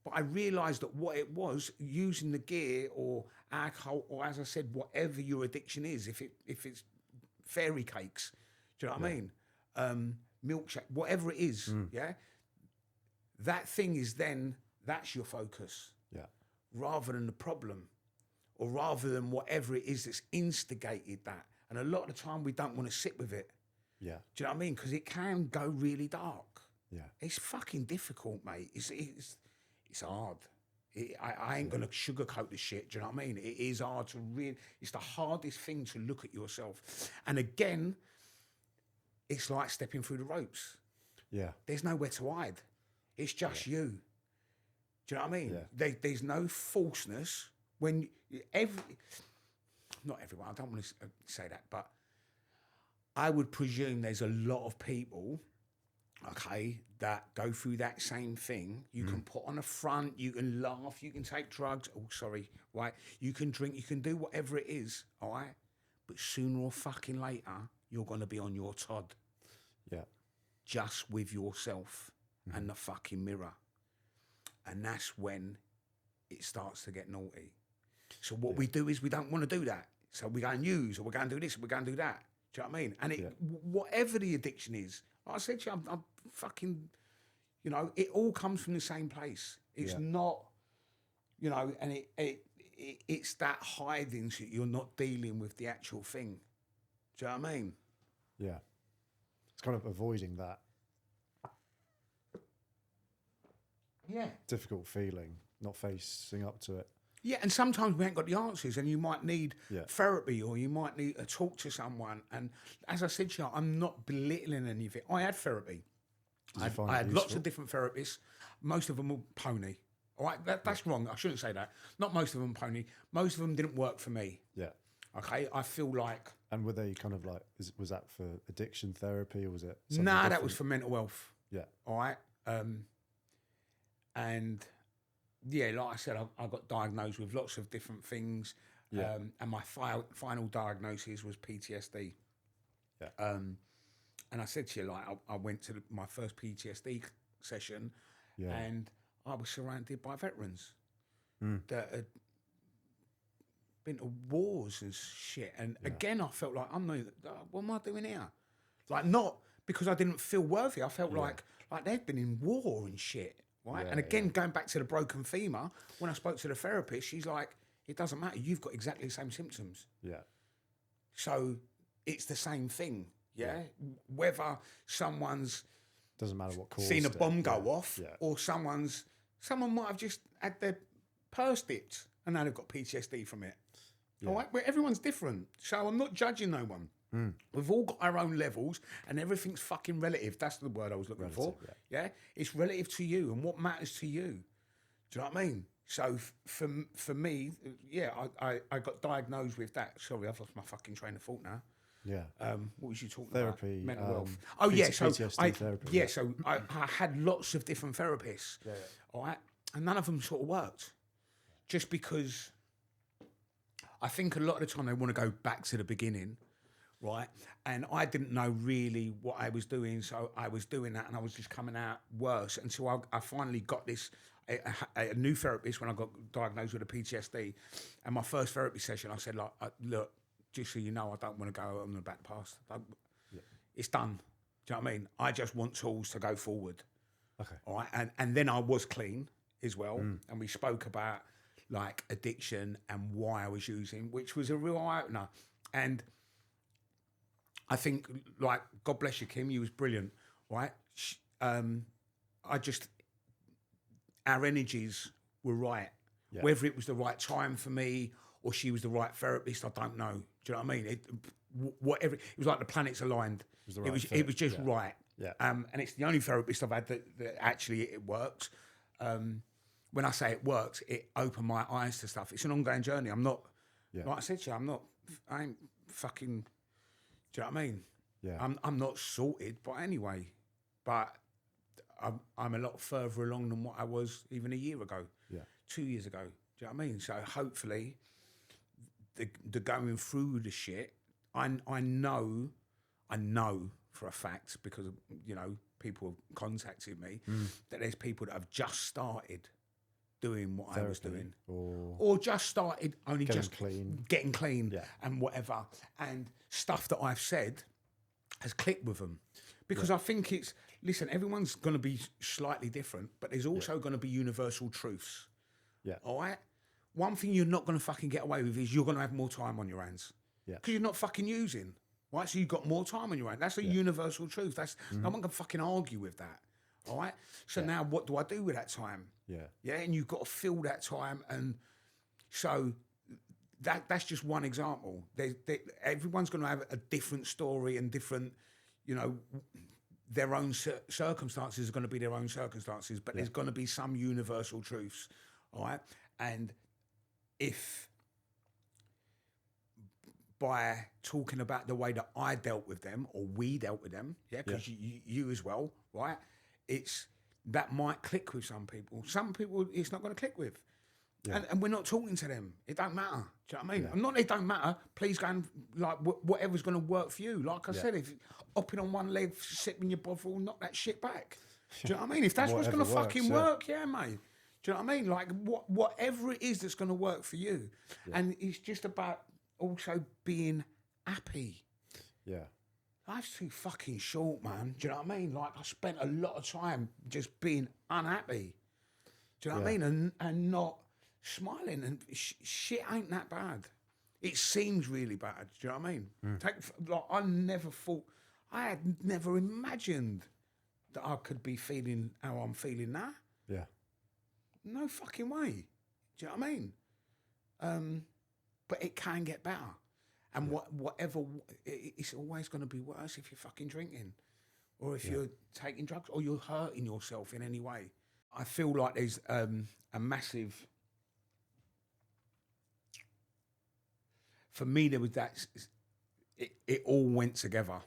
S1: But I realised that what it was, using the gear or alcohol, or as I said, whatever your addiction is, if it's fairy cakes, do you know what I mean? Milkshake, whatever it is, yeah? That thing is then, that's your focus.
S2: Yeah.
S1: Rather than the problem. Or rather than whatever it is that's instigated that. And a lot of the time we don't want to sit with it.
S2: Yeah.
S1: Do you know what I mean? Because it can go really dark.
S2: Yeah.
S1: It's fucking difficult, mate. It's hard. I ain't going to sugarcoat the shit, do you know what I mean? It is hard to really, it's the hardest thing to look at yourself. And again, it's like stepping through the ropes.
S2: Yeah.
S1: There's nowhere to hide. It's just you. Do you know what I mean?
S2: Yeah.
S1: There's no falseness. When not everyone, I don't want to say that, but I would presume there's a lot of people, okay, that go through that same thing. You can put on a front, you can laugh, you can take drugs, right? You can drink, you can do whatever it is, all right? But sooner or fucking later, you're going to be on your Todd.
S2: Yeah.
S1: Just with yourself and the fucking mirror. And that's when it starts to get naughty. So what we do is we don't want to do that. So we go and use, or we're going to do this, or we're going to do that. Do you know what I mean? And whatever the addiction is, like I said to you, I'm fucking, you know, it all comes from the same place. It's not, you know, and it's that hiding so you're not dealing with the actual thing. Do you know what I mean?
S2: Yeah. It's kind of avoiding that difficult feeling, not facing up to it.
S1: Yeah, and sometimes we ain't got the answers, and you might need therapy, or you might need to talk to someone. And as I said to you, I'm not belittling any of it. I had therapy. I had lots of different therapists. Most of them were pony. All right, that's wrong. I shouldn't say that. Not most of them pony. Most of them didn't work for me. Yeah. Okay, I feel like.
S2: And were they kind of like? Was that for addiction therapy, or was it?
S1: Nah, that was for mental health.
S2: Yeah.
S1: All right. And. Yeah, like I said, I got diagnosed with lots of different things, and my final diagnosis was PTSD. Yeah. And I said to you, like, I went to my first PTSD session, and I was surrounded by veterans that had been to wars and shit. And again, I felt like, what am I doing here? Like, not because I didn't feel worthy. I felt like they'd been in war and shit. Right. And again, going back to the broken femur, when I spoke to the therapist, she's like, it doesn't matter. You've got exactly the same symptoms. Yeah. So it's the same thing. Yeah. Whether someone's
S2: doesn't matter what caused
S1: seen a bomb go off, or someone might have just had their purse dipped and now they've got PTSD from it. Yeah. All right. But everyone's different. So I'm not judging no one. We've all got our own levels, and everything's fucking relative. That's the word I was looking for. Yeah, it's relative to you and what matters to you. Do you know what I mean? So for me, I got diagnosed with that. Sorry, I've lost my fucking train of thought now. Yeah. What was you talking about? Therapy, mental health. Oh yeah, so therapy. So I had lots of different therapists. Yeah. All right, and none of them sort of worked, just because I think a lot of the time they want to go back to the beginning. Right, and I didn't know really what I was doing, so I was doing that, and I was just coming out worse until I finally got this a new therapist when I got diagnosed with a PTSD. And my first therapy session, I said, like, look, just so you know, I don't want to go on the back path. It's done. Do you know what I mean? I just want tools to go forward. Okay. All right, and then I was clean as well, and we spoke about like addiction and why I was using, which was a real eye opener. And I think, like, God bless you, Kim, you was brilliant, right? Our energies were right. Yeah. Whether it was the right time for me or she was the right therapist, I don't know. Do you know what I mean? Whatever, it was like the planets aligned. It was just right. Yeah. And it's the only therapist I've had that actually it works. When I say it works, it opened my eyes to stuff. It's an ongoing journey. I'm not, like I said to you, I ain't fucking... Do you know what I mean? Yeah. I'm not sorted, but anyway, but I'm a lot further along than what I was even a year ago, 2 years ago. Do you know what I mean? So hopefully, the going through the shit, I know for a fact, because you know people have contacted me, that there's people that have just started doing what I was doing, or just started only getting clean and whatever, and stuff that I've said has clicked with them, because I think listen, everyone's going to be slightly different, but there's also going to be universal truths. Yeah. All right. One thing you're not going to fucking get away with is you're going to have more time on your hands. Yeah. Because you're not fucking using. Right. So you've got more time on your hands. That's a universal truth. No one can fucking argue with that. All right. So now what do I do with that time? Yeah. Yeah. And you've got to fill that time. And so that's just one example. Everyone's going to have a different story and different, you know, their own circumstances are going to be their own circumstances, but there's going to be some universal truths. All right. And if by talking about the way that I dealt with them, or we dealt with them, because you as well, right? That might click with some people. Some people it's not going to click with. Yeah. And we're not talking to them. It don't matter. Do you know what I mean? Yeah. I'm not, it don't matter. Please go and, like, whatever's going to work for you. Like I said, if hopping on one leg, sipping your bottle, knock that shit back. Do you know what I mean? If that's what's going to fucking work, mate. Do Do you know what I mean? Like whatever it is that's going to work for you.
S2: Yeah.
S1: And it's just about also being happy.
S2: Yeah.
S1: Life's too fucking short, man. Do you know what I mean? Like, I spent a lot of time just being unhappy. Do you know what I mean? And not smiling. And shit ain't that bad. It seems really bad. Do you know what I mean? I never thought, I had never imagined that I could be feeling how I'm feeling now.
S2: Yeah.
S1: No fucking way. Do you know what I mean? But it can get better. And whatever, it's always going to be worse if you're fucking drinking or if you're taking drugs or you're hurting yourself in any way. I feel like there's a massive, for me, there was that, it all went together.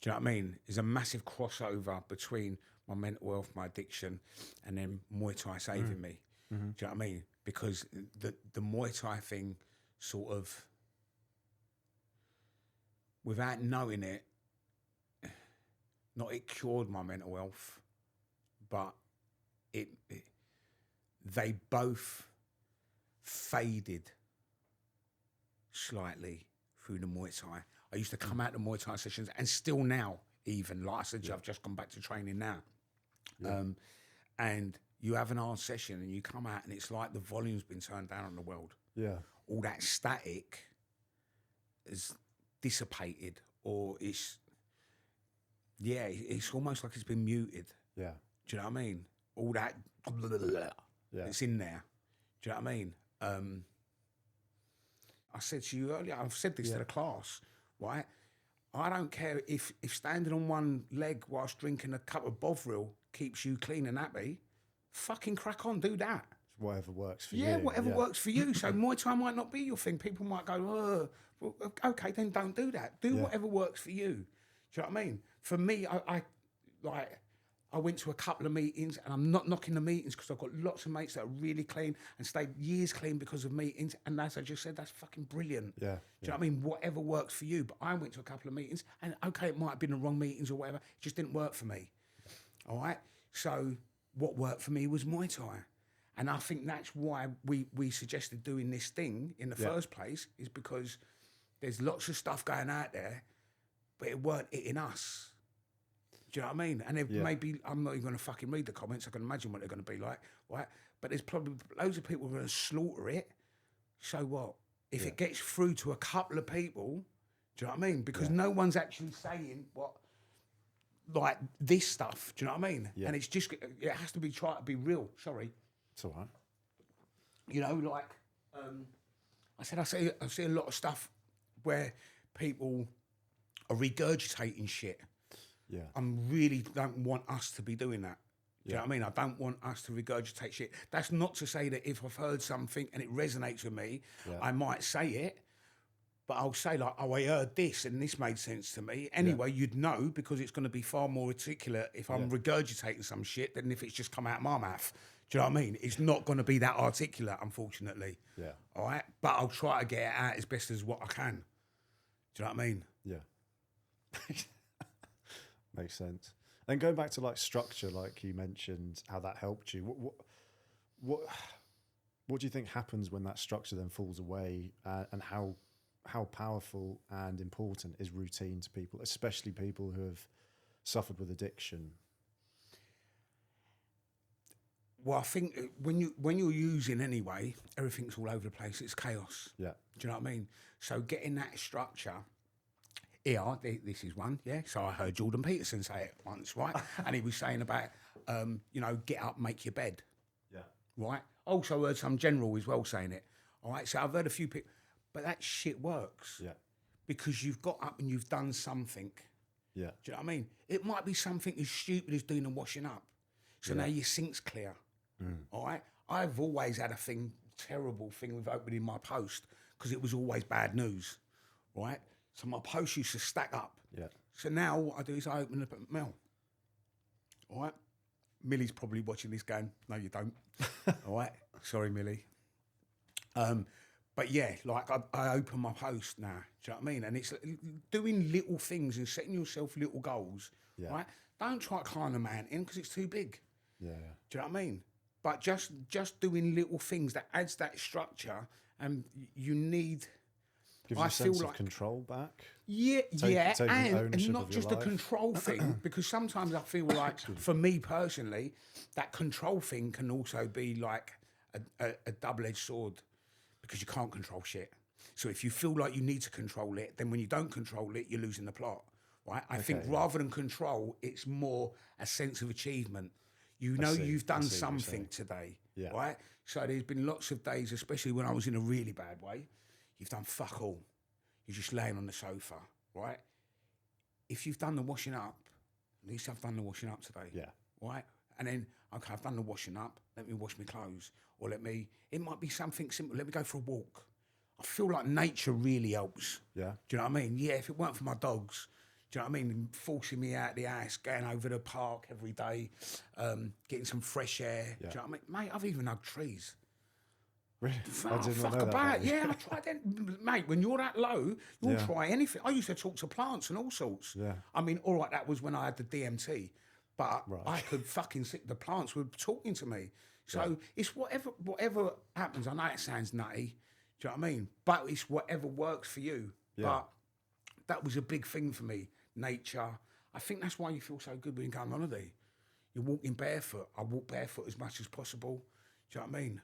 S1: Do you know what I mean? There's a massive crossover between my mental health, my addiction, and then Muay Thai saving me. Mm-hmm. Do you know what I mean? Because the Muay Thai thing sort of, without knowing it, not it cured my mental health, but they both faded slightly through the Muay Thai. I used to come out of Muay Thai sessions, and still now, even, like I said, I've just gone back to training now. Yeah. And you have an hard session and you come out and it's like the volume's been turned down on the world. Yeah. All that static is dissipated, or it's almost like it's been muted. Yeah. Do you know what I mean? All that it's in there. Do you know what I mean? I said to you earlier, I've said this to the class, right? I don't care if standing on one leg whilst drinking a cup of Bovril keeps you clean and happy, fucking crack on, do that.
S2: Whatever works for you.
S1: Yeah, whatever works for you. So Muay Thai might not be your thing. People might go, well, okay, then don't do that. Do whatever works for you. Do you know what I mean? For me, I went to a couple of meetings, and I'm not knocking the meetings because I've got lots of mates that are really clean and stayed years clean because of meetings. And as I just said, that's fucking brilliant. Yeah. Do you know what I mean? Whatever works for you. But I went to a couple of meetings, and okay, it might have been the wrong meetings or whatever. It just didn't work for me. All right? So what worked for me was Muay Thai. And I think that's why we suggested doing this thing in the first place, is because there's lots of stuff going out there, but it weren't hitting us. Do you know what I mean? And maybe, I'm not even going to fucking read the comments. I can imagine what they're going to be like, right? But there's probably loads of people who are going to slaughter it. So what? If it gets through to a couple of people, do you know what I mean? Because no one's actually saying like this stuff. Do you know what I mean? Yeah. And it's just, it has to be tried to be real. Sorry.
S2: It's all right.
S1: You know, like I said, I see a lot of stuff where people are regurgitating shit. Yeah. I really don't want us to be doing that. Do you know what I mean? I don't want us to regurgitate shit. That's not to say that if I've heard something and it resonates with me, I might say it, but I'll say like, oh, I heard this and this made sense to me. Anyway, you'd know, because it's going to be far more articulate if I'm regurgitating some shit than if it's just come out of my mouth. Do you know what I mean? It's not going to be that articulate, unfortunately. Yeah. All right? But I'll try to get it out as best as what I can. Do you know what I mean?
S2: Yeah. Makes sense. And going back to like structure, like you mentioned, how that helped you. What do you think happens when that structure then falls away, and how powerful and important is routine to people, especially people who have suffered with addiction?
S1: Well, I think when you're using anyway, everything's all over the place. It's chaos. Yeah. Do you know what I mean? So getting that structure. Here, this is one, yeah. So I heard Jordan Peterson say it once, right? And he was saying about, get up, make your bed. Yeah. Right? Also heard some general as well saying it. All right? So I've heard a few people, but that shit works. Yeah. Because you've got up and you've done something. Yeah. Do you know what I mean? It might be something as stupid as doing the washing up. So now your sink's clear. All right? I've always had a terrible thing with opening my post, because it was always bad news, right? So my posts used to stack up. Yeah. So now what I do is I open up at Mel. All right? Millie's probably watching this going, no, you don't. All right? Sorry, Millie. But yeah, like I open my post now. Do you know what I mean? And it's doing little things and setting yourself little goals. Yeah. Right? Don't try to climb a mountain because it's too big. Yeah. Do you know what I mean? But just doing little things that adds that structure, and you need.
S2: Gives you a sense of control back.
S1: Yeah,
S2: taking
S1: and
S2: ownership
S1: not
S2: of your
S1: just the
S2: life.
S1: control thing, because sometimes I feel like, for me personally, that control thing can also be like a double-edged sword, because you can't control shit. So if you feel like you need to control it, then when you don't control it, you're losing the plot, right? I think rather than control, it's more a sense of achievement. You know you've done something today, right? So there's been lots of days, especially when I was in a really bad way, you've done fuck all. You're just laying on the sofa, right? If you've done the washing up, at least I've done the washing up today.
S2: Yeah.
S1: Right? And then, okay, I've done the washing up. Let me wash my clothes. Or it might be something simple. Let me go for a walk. I feel like nature really helps.
S2: Yeah.
S1: Do you know what I mean? Yeah, if it weren't for my dogs, do you know what I mean? Forcing me out of the house, going over the park every day, getting some fresh air.
S2: Yeah.
S1: Do you know what I mean? Mate, I've even hugged trees.
S2: Really?
S1: I didn't know that. Yeah, I tried that. Mate, when you're that low, you'll try anything. I used to talk to plants and all sorts.
S2: Yeah.
S1: I mean, all right, that was when I had the DMT, but I could fucking the plants were talking to me. So it's whatever happens. I know it sounds nutty, do you know what I mean? But it's whatever works for you.
S2: Yeah.
S1: But that was a big thing for me, nature. I think that's why you feel so good when you go on holiday. You're walking barefoot. I walk barefoot as much as possible. Do you know what I mean?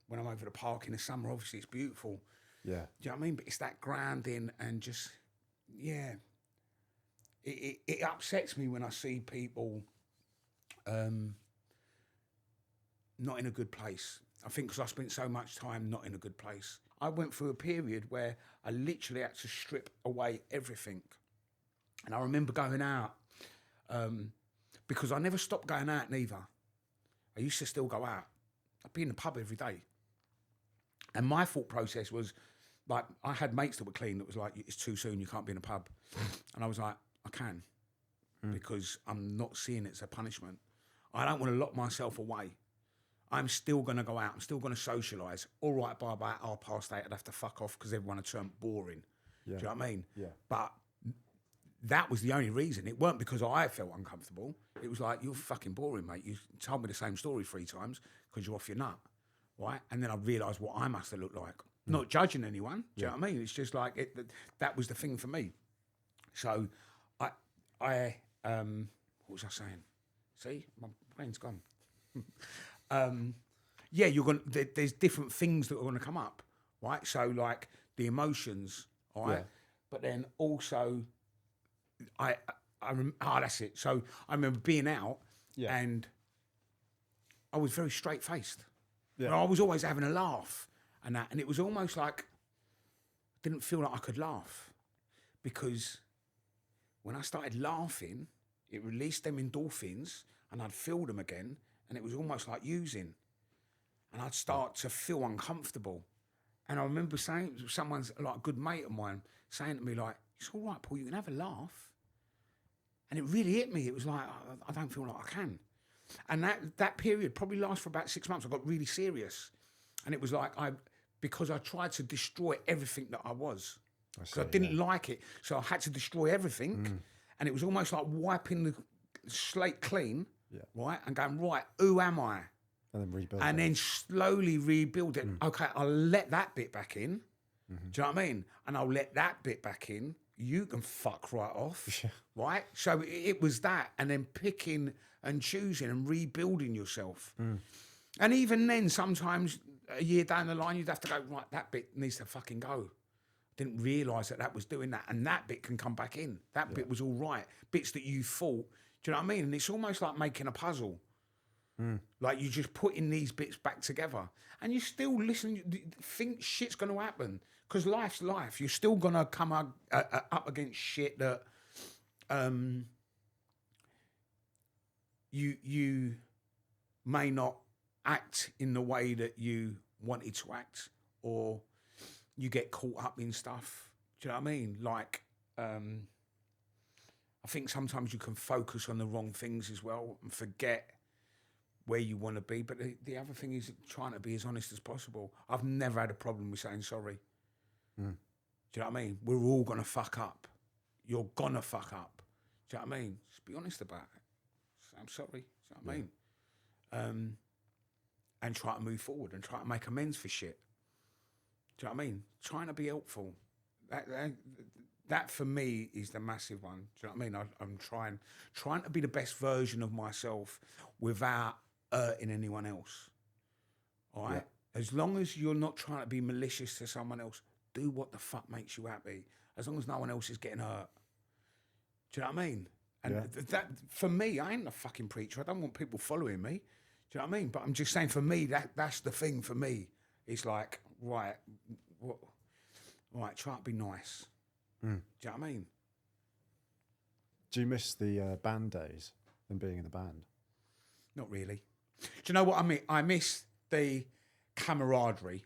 S1: When I'm over the park in the summer, obviously it's beautiful.
S2: Yeah.
S1: Do you know what I mean? But it's that grounding and just, it upsets me when I see people not in a good place. I think because I spent so much time not in a good place. I went through a period where I literally had to strip away everything. And I remember going out, because I never stopped going out neither. I used to still go out. I'd be in the pub every day. And my thought process was, like, I had mates that were clean that was like, it's too soon, you can't be in a pub. And I was like, I can, because I'm not seeing it as a punishment. I don't want to lock myself away. I'm still going to go out. I'm still going to socialise. All right, by about 8:30, I'd have to fuck off because everyone had turned boring.
S2: Yeah.
S1: Do you know what I mean?
S2: Yeah.
S1: But that was the only reason. It weren't because I felt uncomfortable. It was like, you're fucking boring, mate. You told me the same story 3 times because you're off your nut. Right? And then I realised what I must have looked like. Not judging anyone, do you know what I mean? It's just like, that was the thing for me. So, what was I saying? See, my brain's gone. You're going. There's different things that are going to come up, right? So, like the emotions, all right?
S2: Yeah.
S1: But then also, that's it. So I remember being out, and I was very straight faced.
S2: Yeah.
S1: I was always having a laugh and that, and it was almost like I didn't feel like I could laugh, because when I started laughing, it released them endorphins, and I'd feel them again, and it was almost like using, and I'd start to feel uncomfortable. And I remember saying, someone's like a good mate of mine saying to me, like, it's all right, Paul, you can have a laugh. And it really hit me. It was like, I don't feel like I can. And that period probably lasted for about 6 months. I got really serious. And it was like, because I tried to destroy everything that I was. Because I didn't like it. So I had to destroy everything. And it was almost like wiping the slate clean, right? And going, right, who am I?
S2: And then rebuild
S1: and then slowly rebuild it. Okay, I'll let that bit back in. Do you know what I mean? And I'll let that bit back in. You can fuck right off, right? So it was that, and then picking and choosing and rebuilding yourself. And even then, sometimes a year down the line, you'd have to go, right, that bit needs to fucking go. Didn't realise that was doing that, and that bit can come back in. That bit was all right. Bits that you thought, do you know what I mean? And it's almost like making a puzzle. Like you're just putting these bits back together, and you still listen. You think shit's going to happen, because life's life. You're still going to come up against shit that you may not act in the way that you wanted to act, or you get caught up in stuff. Do you know what I mean? Like, I think sometimes you can focus on the wrong things as well and forget where you want to be. But the other thing is trying to be as honest as possible. I've never had a problem with saying sorry. Do you know what I mean? We're all going to fuck up. You're going to fuck up. Do you know what I mean? Just be honest about it. I'm sorry. Do you know what I mean? and try to move forward and try to make amends for shit. Do you know what I mean? Trying to be helpful. That for me is the massive one. Do you know what I mean? I'm trying to be the best version of myself without hurting anyone else. All right? Yeah. As long as you're not trying to be malicious to someone else, do what the fuck makes you happy. As long as no one else is getting hurt. Do you know what I mean? And that, for me, I ain't a fucking preacher. I don't want people following me. Do you know what I mean? But I'm just saying, for me, that's the thing for me. It's like, right, try to be nice. Do you know what I mean?
S2: Do you miss the band days and being in the band?
S1: Not really. Do you know what I mean? I miss the camaraderie,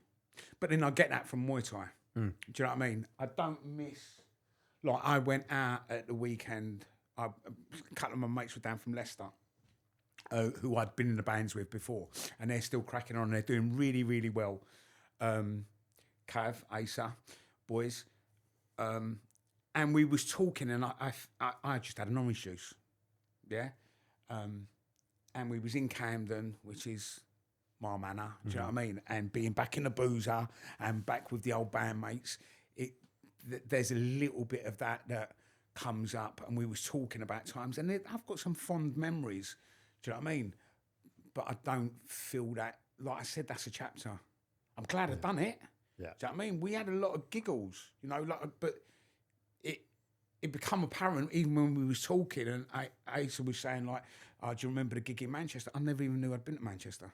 S1: but then I get that from Muay Thai. Do you know what I mean? I don't miss, like, I went out at the weekend. A couple of my mates were down from Leicester, who I'd been in the bands with before, and they're still cracking on. They're doing really, really well. Cav, Asa, boys. And we was talking, and I just had an orange juice, yeah. And we was in Camden, which is my manor. Do you know what I mean? And being back in the boozer and back with the old bandmates, there's a little bit of that comes up. And we was talking about times, and I've got some fond memories. Do you know what I mean? But I don't feel that. Like I said, that's a chapter. I'm glad I've done it. Yeah. Do you know what I mean? We had a lot of giggles, you know, but it become apparent even when we was talking, and Asa was saying, like, oh, do you remember the gig in Manchester? I never even knew I'd been to Manchester.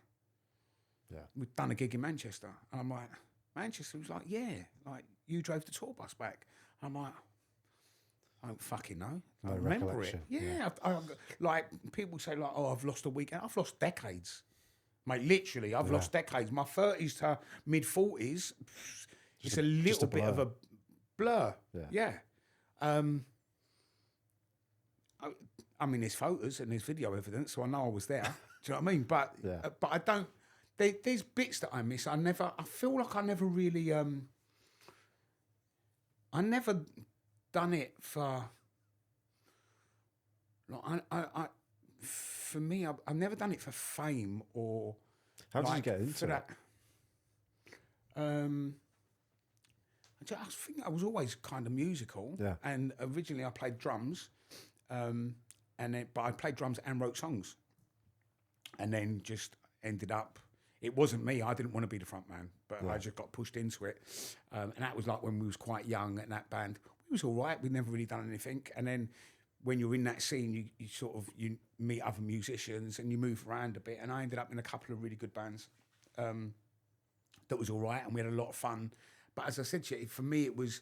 S1: Yeah. We'd done a gig in Manchester. And I'm like, Manchester? He was like, yeah. Like, you drove the tour bus back. I'm like, I don't fucking know. I remember it. Yeah. Like, people say, like, oh, I've lost a weekend. I've lost decades. Mate, literally, I've lost decades. My 30s to mid-40s, it's a little bit of a blur. Yeah. I mean, there's photos and there's video evidence, so I know I was there. Do you know what I mean? But I don't. There's bits that I miss. I feel like I never really. I never done it for. Like for me, I've never done it for fame or.
S2: How did you get into that?
S1: I think I was always kind of musical. Yeah. And originally I played drums, but I played drums and wrote songs. And then just ended up, it wasn't me. I didn't want to be the front man, but I just got pushed into it. And that was like when we was quite young in that band. We was all right. We'd never really done anything. And then when you're in that scene, you meet other musicians and you move around a bit. And I ended up in a couple of really good bands that was all right, and we had a lot of fun. But as I said to you, for me, it was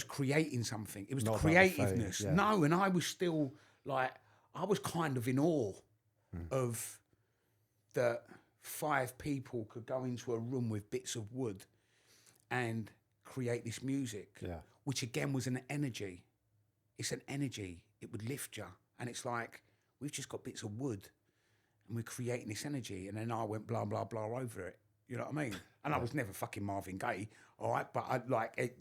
S1: creating something. It was the creativeness. No, and I was still like, I was kind of in awe of that 5 people could go into a room with bits of wood and create this music, which again was an energy. It's an energy. It would lift you. And it's like, we've just got bits of wood and we're creating this energy. And then I went blah, blah, blah over it. You know what I mean? And I was never fucking Marvin Gaye, all right? But I like it.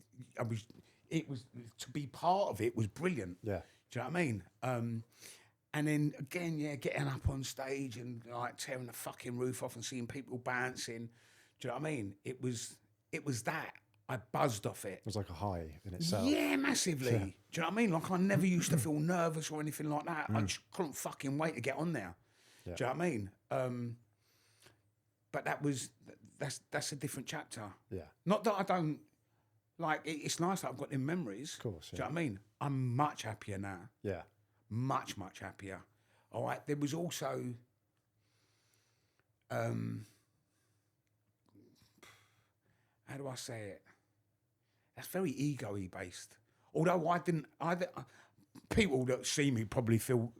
S1: It was to be part of it was brilliant. Yeah. Do you know what I mean? And then again, getting up on stage and like tearing the fucking roof off and seeing people bouncing. Do you know what I mean? It was that. I buzzed off it.
S2: It was like a high in itself.
S1: Yeah, massively. Yeah. Do you know what I mean? Like I never used to feel nervous or anything like that. I just couldn't fucking wait to get on there. Yeah. Do you know what I mean? But that's a different chapter. Yeah. Not that I don't like. It's nice that I've got them memories. Of course. Yeah. Do you know what I mean? I'm much happier now. Yeah. Much happier. All right. There was also. How do I say it? That's very ego-y based. Although people that see me probably feel,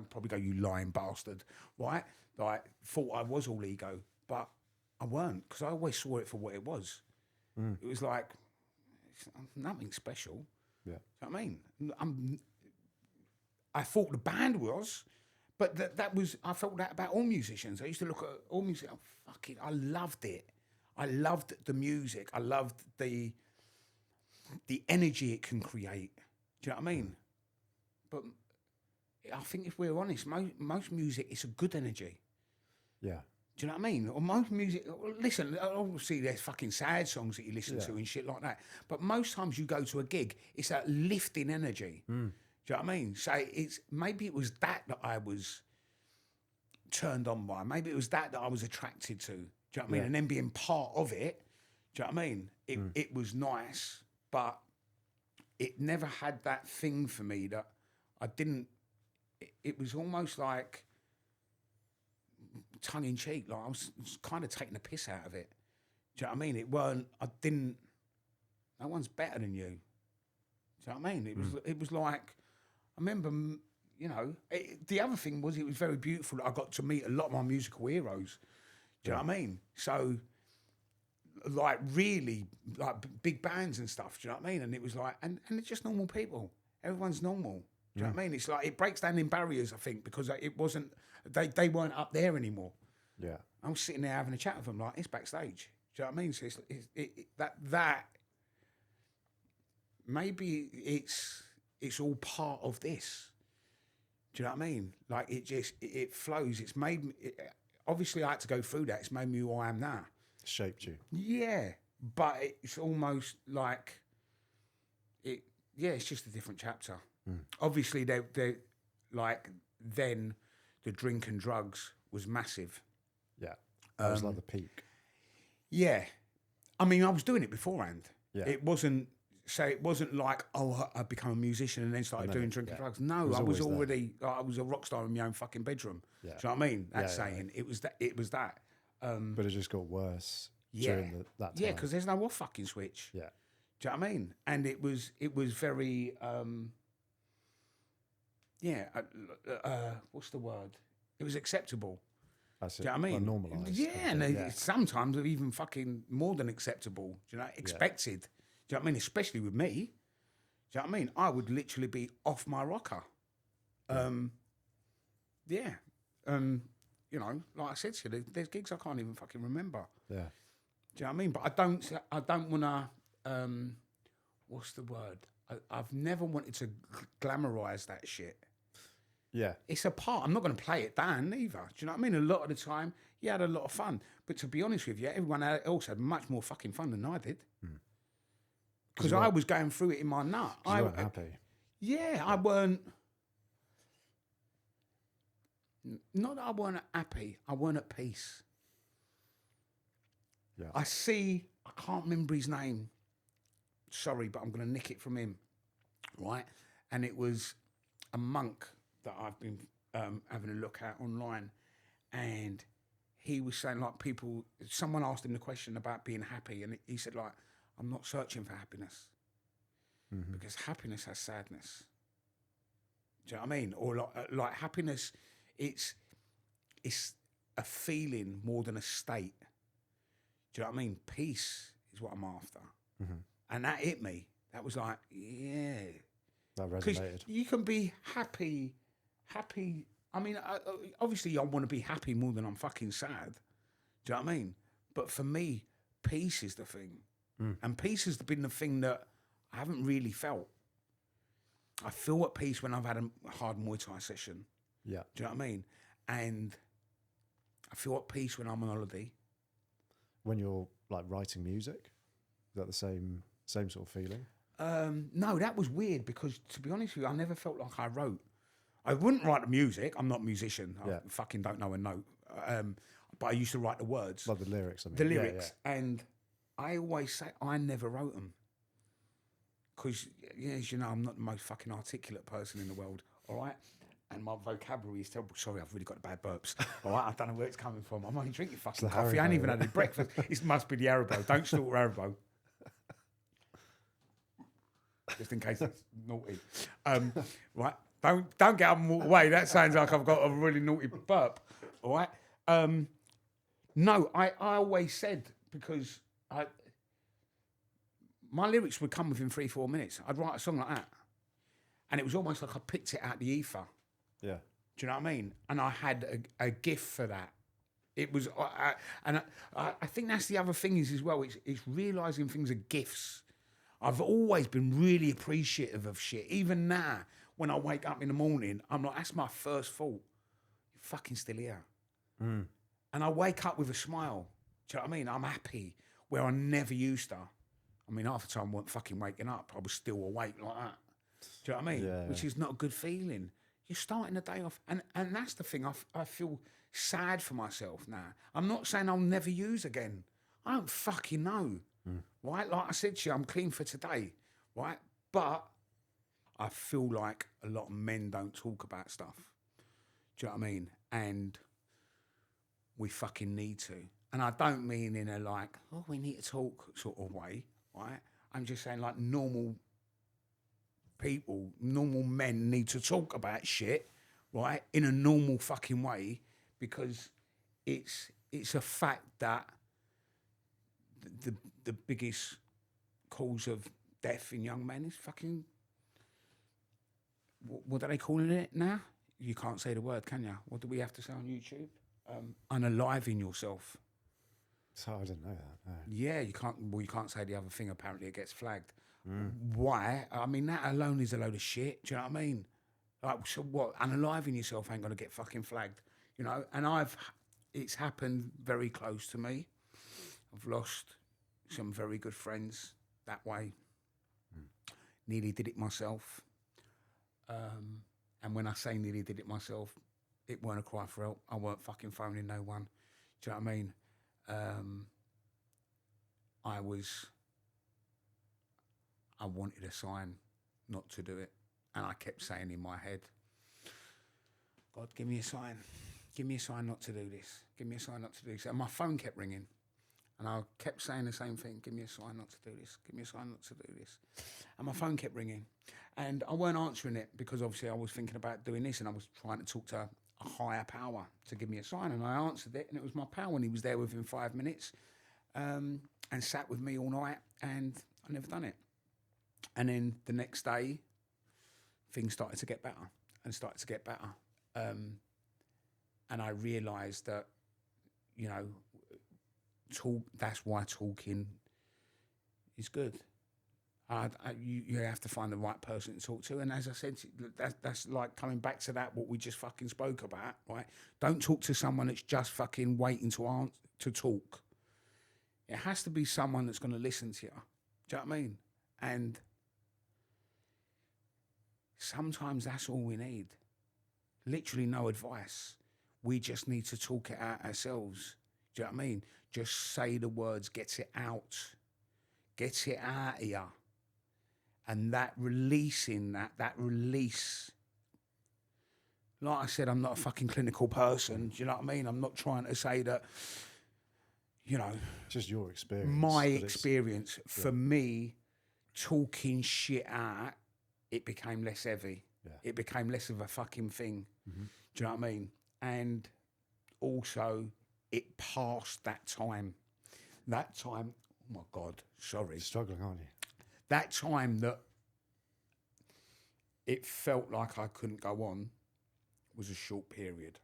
S1: probably go, you lying bastard, right? Like, thought I was all ego, but I weren't, because I always saw it for what it was. It was like, it's nothing special. Yeah. You know what I mean? I thought the band was, but that was, I felt that about all musicians. I used to look at all music, I loved it. I loved the music. I loved the energy it can create. Do you know what I mean? But I think if we're honest, most music is a good energy. Yeah. Do you know what I mean? Or most music, listen, obviously there's fucking sad songs that you listen to and shit like that. But most times you go to a gig, it's that lifting energy. Do you know what I mean? So maybe it was that I was turned on by. Maybe it was that I was attracted to. Do you know what I mean? And then being part of it, do you know what I mean? It was nice, but it never had that thing for me that I didn't. It was almost like tongue in cheek, like I was kind of taking the piss out of it. Do you know what I mean? It weren't. I didn't. No one's better than you. Do you know what I mean? It was like I remember. You know, the other thing was it was very beautiful. I got to meet a lot of my musical heroes. Do you know what I mean? So, like, really, like, big bands and stuff. Do you know what I mean? And it was like, and they're just normal people. Everyone's normal. Do you know what I mean? It's like, it breaks down in barriers, I think, because it wasn't, they weren't up there anymore.
S2: Yeah.
S1: I was sitting there having a chat with them, like, it's backstage. Do you know what I mean? So that maybe it's all part of this. Do you know what I mean? Like, it flows. It's made me, obviously I had to go through that. It's made me who I am now.
S2: Shaped you.
S1: Yeah. But it's almost like, it's just a different chapter. Obviously, they like, then the drink and drugs was massive.
S2: Yeah. That was like the peak.
S1: Yeah. I mean, I was doing it beforehand.
S2: Yeah.
S1: It wasn't like, oh, I became a musician and then started doing drink and drugs. No, I was already, I was a rock star in my own fucking bedroom. Yeah. Do you know what I mean? That's saying. It was that.
S2: But it just got worse during that time.
S1: Yeah, because there's no off fucking switch.
S2: Yeah.
S1: Do you know what I mean? And it was very, what's the word? It was acceptable.
S2: That's it.
S1: Do you know what I mean?
S2: Normalised.
S1: Yeah, and sometimes even fucking more than acceptable. Do you know? Expected. Do you know what I mean? Especially with me. Do you know what I mean? I would literally be off my rocker. You know, like I said to you, there's gigs I can't even fucking remember.
S2: Yeah.
S1: Do you know what I mean? But I don't want to, what's the word? I've never wanted to glamorise that shit.
S2: Yeah.
S1: It's a part. I'm not going to play it down either. Do you know what I mean? A lot of the time, you had a lot of fun. But to be honest with you, everyone else had much more fucking fun than I did. Because I was going through it in my nut.
S2: You weren't happy.
S1: Yeah, I weren't. Not that I weren't happy. I weren't at peace.
S2: Yeah.
S1: I can't remember his name. Sorry, but I'm going to nick it from him. Right? And it was a monk that I've been having a look at online. And he was saying, like, someone asked him the question about being happy. And he said, like, I'm not searching for happiness. Because happiness has sadness. Do you know what I mean? Or like happiness, it's a feeling more than a state. Do you know what I mean? Peace is what I'm after. And that hit me. That was like, yeah.
S2: That resonated.
S1: Because you can be happy. I mean, obviously I want to be happy more than I'm fucking sad. Do you know what I mean? But for me, peace is the thing. And peace has been the thing that I haven't really felt. I feel at peace when I've had a hard Muay Thai session.
S2: Yeah.
S1: Do you know what I mean? And I feel at peace when I'm on holiday.
S2: When you're like writing music, is that the same sort of feeling?
S1: No, that was weird because to be honest with you, I never felt like I wrote. I wouldn't write the music. I'm not a musician. I fucking don't know a note. But I used to write the words.
S2: Like the lyrics, I mean.
S1: The lyrics. Yeah. And I always say I never wrote them. Because, as you know, I'm not the most fucking articulate person in the world, all right? And my vocabulary is terrible. Sorry, I've really got the bad burps. All right, I don't know where it's coming from. I'm only drinking fucking coffee. I ain't even had any breakfast. It must be the Haribo. Don't snort Haribo. Just in case it's naughty. Right? Don't get up and walk away. That sounds like I've got a really naughty burp. All right? No, I always said, because my lyrics would come within 3-4 minutes. I'd write a song like that. And it was almost like I picked it out of the ether.
S2: Yeah.
S1: Do you know what I mean? And I had a gift for that. It was, I think that's the other thing is as well, it's realising things are gifts. I've always been really appreciative of shit. Even now, when I wake up in the morning, I'm like, that's my first thought. You're fucking still here. And I wake up with a smile. Do you know what I mean? I'm happy where I never used to. I mean, half the time I wasn't fucking waking up. I was still awake like that. Do you know what I mean?
S2: Yeah.
S1: Which is not a good feeling. You're starting the day off. And that's the thing. I feel sad for myself now. I'm not saying I'll never use again. I don't fucking know. Right? Like I said to you, I'm clean for today. Right? But I feel like a lot of men don't talk about stuff. Do you know what I mean? And we fucking need to. And I don't mean in a like, oh, we need to talk sort of way, right? I'm just saying like normal people, normal men need to talk about shit, right? In a normal fucking way, because it's a fact that the biggest cause of death in young men is fucking, what are they calling it now? You can't say the word, can you? What do we have to say on YouTube? Unaliving yourself.
S2: So I didn't know that. No.
S1: Yeah, you can't. Well, you can't say the other thing. Apparently, it gets flagged. Why? I mean, that alone is a load of shit. Do you know what I mean? Like, so what? Unaliving yourself ain't gonna get fucking flagged, you know. And it's happened very close to me. I've lost some very good friends that way. Nearly did it myself. And when I say nearly did it myself, it weren't a cry for help. I weren't fucking phoning no one. Do you know what I mean? I wanted a sign not to do it. And I kept saying in my head, God, give me a sign. Give me a sign not to do this. Give me a sign not to do this. And my phone kept ringing. And I kept saying the same thing. Give me a sign not to do this. Give me a sign not to do this. And my phone kept ringing. And I weren't answering it because obviously I was thinking about doing this and I was trying to talk to a higher power to give me a sign. And I answered it and it was my pal and he was there within 5 minutes and sat with me all night and I never done it. And then the next day, things started to get better and started to get better. And I realised that, you know, that's why talking is good. You have to find the right person to talk to. And as I said, that's like coming back to that, what we just fucking spoke about, right? Don't talk to someone that's just fucking waiting to talk. It has to be someone that's going to listen to you. Do you know what I mean? And sometimes that's all we need. Literally no advice. We just need to talk it out ourselves. Do you know what I mean? Just say the words, get it out. Get it out of you. And that releasing, that release. Like I said, I'm not a fucking clinical person. Do you know what I mean? I'm not trying to say that, you know.
S2: Just your experience.
S1: My experience. For me, talking shit out, it became less heavy. Yeah. It became less of a fucking thing. Mm-hmm. Do you know what I mean? And also, it passed that time. That time, oh my God, sorry.
S2: Struggling, aren't you?
S1: That time that it felt like I couldn't go on was a short period.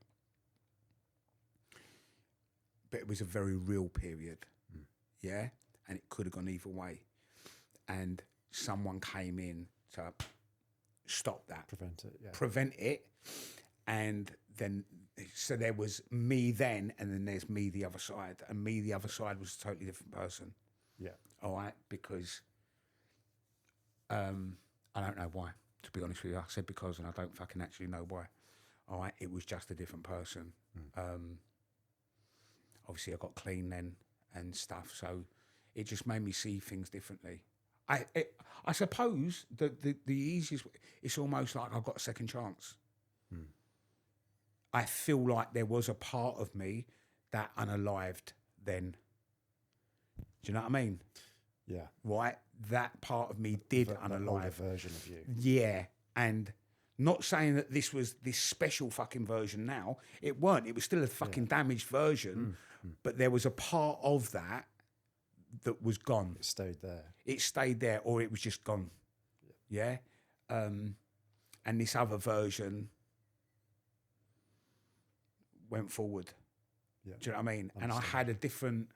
S1: But it was a very real period. Yeah? And it could have gone either way. And someone came in to stop that.
S2: Prevent it, yeah.
S1: Prevent it. And then, so there was me then, and then there's me the other side. And me the other side was a totally different person.
S2: Yeah.
S1: All right? Because I don't know why, to be honest with you. I said because, and I don't fucking actually know why. All right? It was just a different person. Obviously, I got clean then and stuff. So it just made me see things differently. I suppose that the easiest, it's almost like I got a second chance. I feel like there was a part of me that unalived then. Do you know what I mean?
S2: Yeah.
S1: Right? That part of me did unalive.
S2: Older version of you.
S1: Yeah. And not saying that this was this special fucking version now. It weren't. It was still a fucking damaged version. But there was a part of that was gone.
S2: It stayed there.
S1: It stayed there, or it was just gone. Yeah. And this other version went forward.
S2: Yeah.
S1: Do you know what I mean? And I had a different.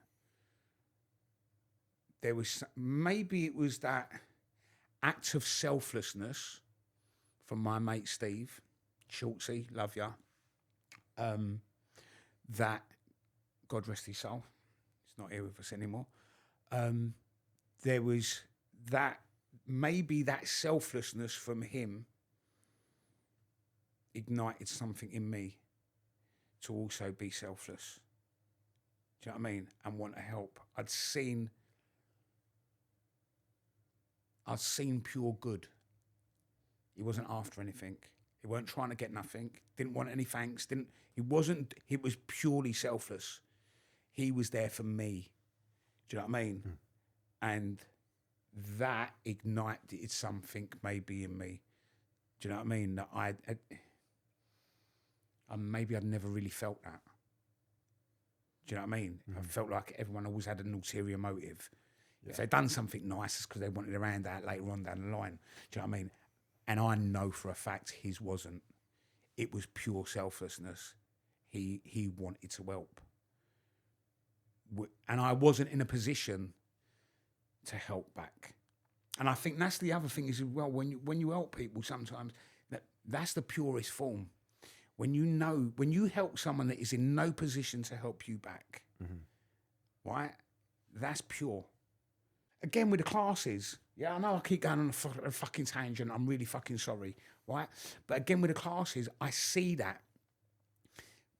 S1: There was maybe it was that act of selflessness from my mate Steve, Schultzy, love ya. That God rest his soul, he's not here with us anymore. There was that, maybe that selflessness from him ignited something in me to also be selfless. Do you know what I mean? And want to help. I'd seen pure good. He wasn't after anything. He weren't trying to get nothing. Didn't want any thanks. It was purely selfless. He was there for me. Do you know what I mean? And that ignited something maybe in me. Do you know what I mean? That maybe I'd never really felt that. Do you know what I mean? I felt like everyone always had an ulterior motive. Yeah. If they'd done something nice, it's because they wanted a hand out later on down the line. Do you know what I mean? And I know for a fact his wasn't. It was pure selflessness. He wanted to help. And I wasn't in a position to help back. And I think that's the other thing is as well, when you help people sometimes, that's the purest form. When you help someone that is in no position to help you back, right? That's pure. Again, with the classes, yeah, I know I keep going on a fucking tangent. I'm really fucking sorry, right? But again, with the classes, I see that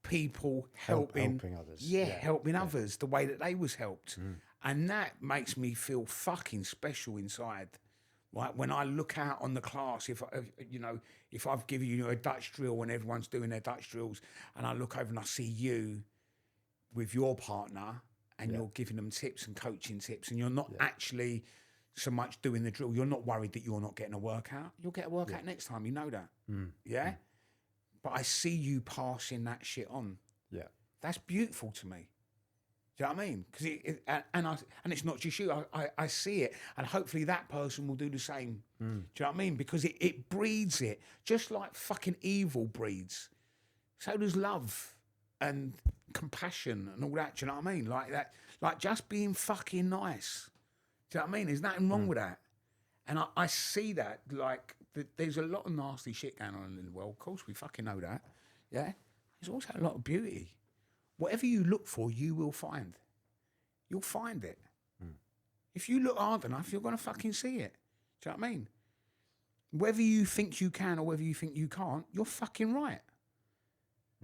S1: people helping
S2: others.
S1: Helping others the way that they was helped. And that makes me feel fucking special inside. Right, when I look out on the class, if I've given you a Dutch drill and everyone's doing their Dutch drills, and I look over and I see you with your partner, and you're giving them tips and coaching tips, and you're not actually so much doing the drill. You're not worried that you're not getting a workout. You'll get a workout next time. You know that, But I see you passing that shit on. Yeah, that's beautiful to me. Do you know what I mean? Because and it's not just you. I see it, and hopefully that person will do the same. Do you know what I mean? Because it breeds it, just like fucking evil breeds. So does love and compassion and all that. Do you know what I mean? Like that, like just being fucking nice. Do you know what I mean? There's nothing wrong with that. And I see that, like, there's a lot of nasty shit going on in the world. Of course, we fucking know that. Yeah. There's also a lot of beauty. Whatever you look for, you will find. You'll find it. If you look hard enough, you're going to fucking see it. Do you know what I mean? Whether you think you can or whether you think you can't, you're fucking right.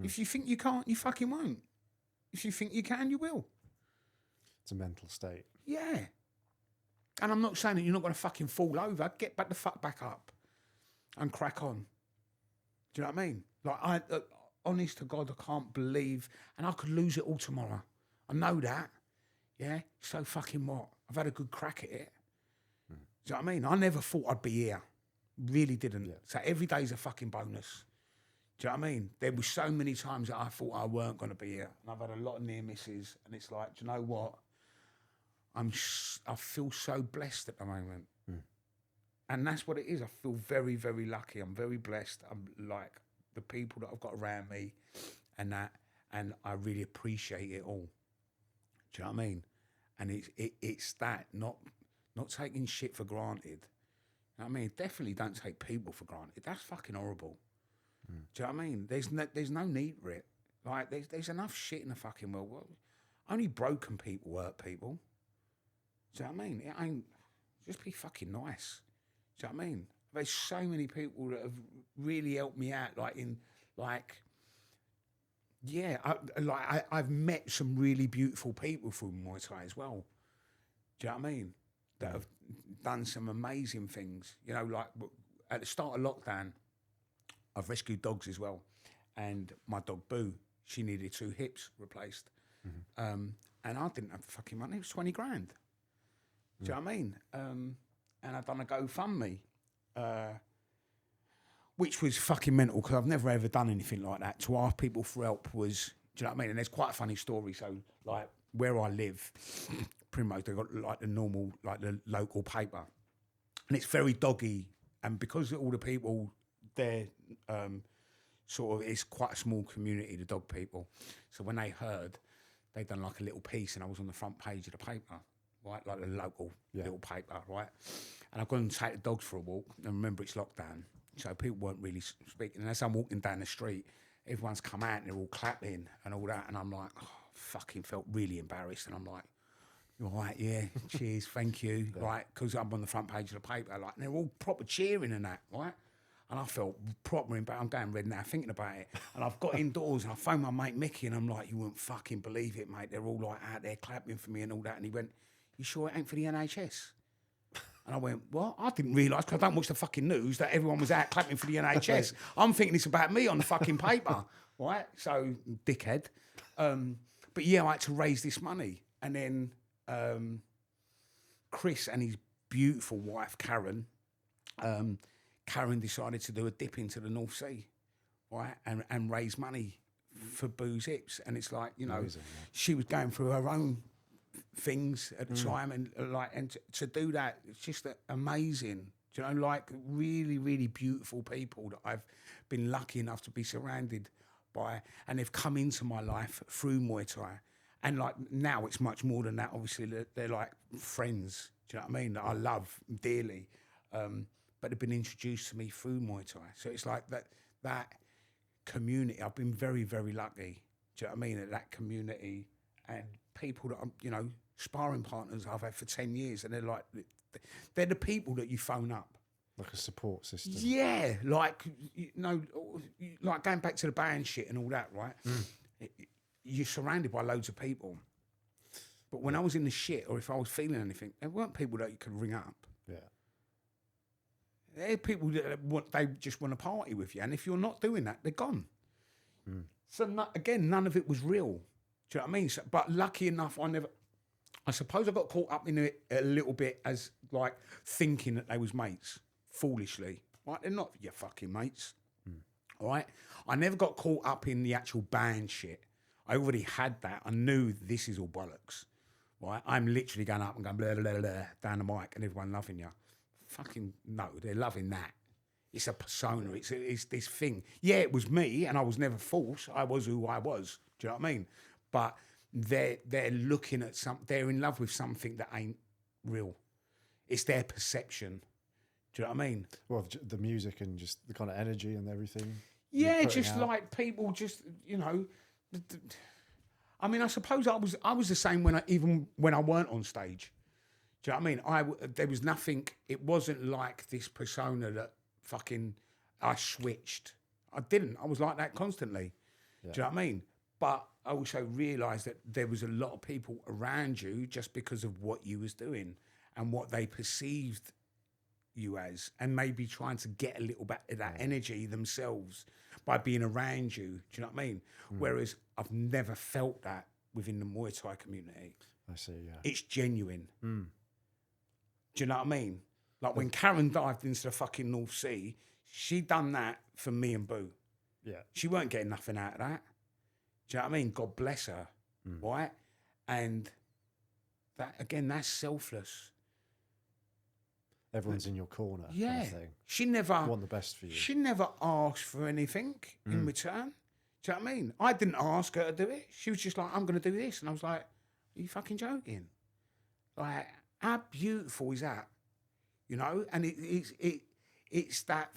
S1: If you think you can't, you fucking won't. If you think you can, you will.
S2: It's a mental state.
S1: Yeah. And I'm not saying that you're not going to fucking fall over. Get back the fuck back up and crack on. Do you know what I mean? Like, honest to God, I can't believe, and I could lose it all tomorrow. I know that. Yeah? So fucking what? I've had a good crack at it. Do you know what I mean? I never thought I'd be here. Really didn't. Yeah. So every day's a fucking bonus. Do you know what I mean? There were so many times that I thought I weren't going to be here. And I've had a lot of near misses. And it's like, do you know what? I feel so blessed at the moment. And that's what it is. I feel very, very lucky. I'm very blessed. I'm like the people that I've got around me and that. And I really appreciate it all. Do you know what I mean? And it's that, not taking shit for granted. You know what I mean? Definitely don't take people for granted. That's fucking horrible. Do you know what I mean? There's no need for it. Like, there's enough shit in the fucking world. Well, only broken people hurt people. Do you know what I mean? It ain't, just be fucking nice. Do you know what I mean? There's so many people that have really helped me out, I've met some really beautiful people through Muay Thai as well. Do you know what I mean? That have done some amazing things. You know, like at the start of lockdown, I've rescued dogs as well. And my dog Boo, she needed 2 hips replaced. And I didn't have the fucking money. It was 20 grand. Do you know what I mean? And I've done a GoFundMe, which was fucking mental because I've never ever done anything like that. To ask people for help was, do you know what I mean? And there's quite a funny story. So, like, where I live, Primrose, they've got like the normal, like the local paper. And it's very doggy. And because all the people there, sort of, it's quite a small community, the dog people. So when they heard, they'd done like a little piece and I was on the front page of the paper. Right, like the local little paper, right? And I've gone and take the dogs for a walk. And remember, it's lockdown, so people weren't really speaking. And as I'm walking down the street, everyone's come out and they're all clapping and all that. And I'm like, oh, fucking felt really embarrassed, and I'm like, right, yeah, cheers, thank you, right, because I'm on the front page of the paper, like, and they're all proper cheering and that, right? And I felt proper embarrassed. I'm going red now thinking about it. And I've got indoors and I phoned my mate Mickey and I'm like, you wouldn't fucking believe it, mate. They're all like out there clapping for me and all that. And he went, you sure it ain't for the NHS? And I went, what? I didn't realise, because I don't watch the fucking news, that everyone was out clapping for the NHS. I'm thinking it's about me on the fucking paper, right? So, dickhead. But yeah, I had to raise this money. And then Chris and his beautiful wife, Karen, Karen decided to do a dip into the North Sea, right, and raise money for Boo's hips. And it's like, you know,
S2: Amazing,
S1: she was going through her own things at the time, and to do that, it's just amazing. Do you know, like really, really beautiful people that I've been lucky enough to be surrounded by, and they've come into my life through Muay Thai. And like now, it's much more than that. Obviously, they're like friends. Do you know what I mean? That I love dearly. But they've been introduced to me through Muay Thai. So it's like that community. I've been very, very lucky. Do you know what I mean? At that community and people that I'm, you know, sparring partners I've had for 10 years, and they're the people that you phone up.
S2: Like a support system.
S1: Yeah, like, you know, like going back to the band shit and all that, right? You're surrounded by loads of people. But when I was in the shit, or if I was feeling anything, there weren't people that you could ring up.
S2: Yeah.
S1: They're people that they just want to party with you, and if you're not doing that, they're gone. So none of it was real. Do you know what I mean? So, but lucky enough, I suppose I got caught up in it a little bit as like thinking that they was mates, foolishly. Right? They're not your fucking mates. All right? I never got caught up in the actual band shit. I already had that. I knew this is all bollocks. Right? I'm literally going up and going blah, blah, blah, blah, down the mic and everyone loving you. Fucking no, they're loving that. It's a persona. It's this thing. Yeah, it was me, and I was never false. I was who I was. Do you know what I mean? But they're looking at they're in love with something that ain't real. It's their perception. Do you know what I mean?
S2: Well, the music and just the kind of energy and everything.
S1: Yeah, just like people, just, you know. I mean, I suppose I was the same even when I weren't on stage. Do you know what I mean? There was nothing. It wasn't like this persona that fucking I switched. I didn't. I was like that constantly. Yeah. Do you know what I mean? But I also realised that there was a lot of people around you just because of what you was doing and what they perceived you as, and maybe trying to get a little bit of that energy themselves by being around you. Do you know what I mean? Whereas I've never felt that within the Muay Thai community.
S2: I see, yeah.
S1: It's genuine. Do you know what I mean? Like when Karen dived into the fucking North Sea, she done that for me and Boo.
S2: Yeah.
S1: She weren't getting nothing out of that. Do you know what I mean? God bless her, right? And that, again, that's selfless.
S2: Everyone's in your corner.
S1: Yeah.
S2: Kind of thing.
S1: She never
S2: want the best for you.
S1: She never asked for anything in return. Do you know what I mean? I didn't ask her to do it. She was just like, I'm going to do this. And I was like, are you fucking joking? Like, how beautiful is that? You know? And it's that...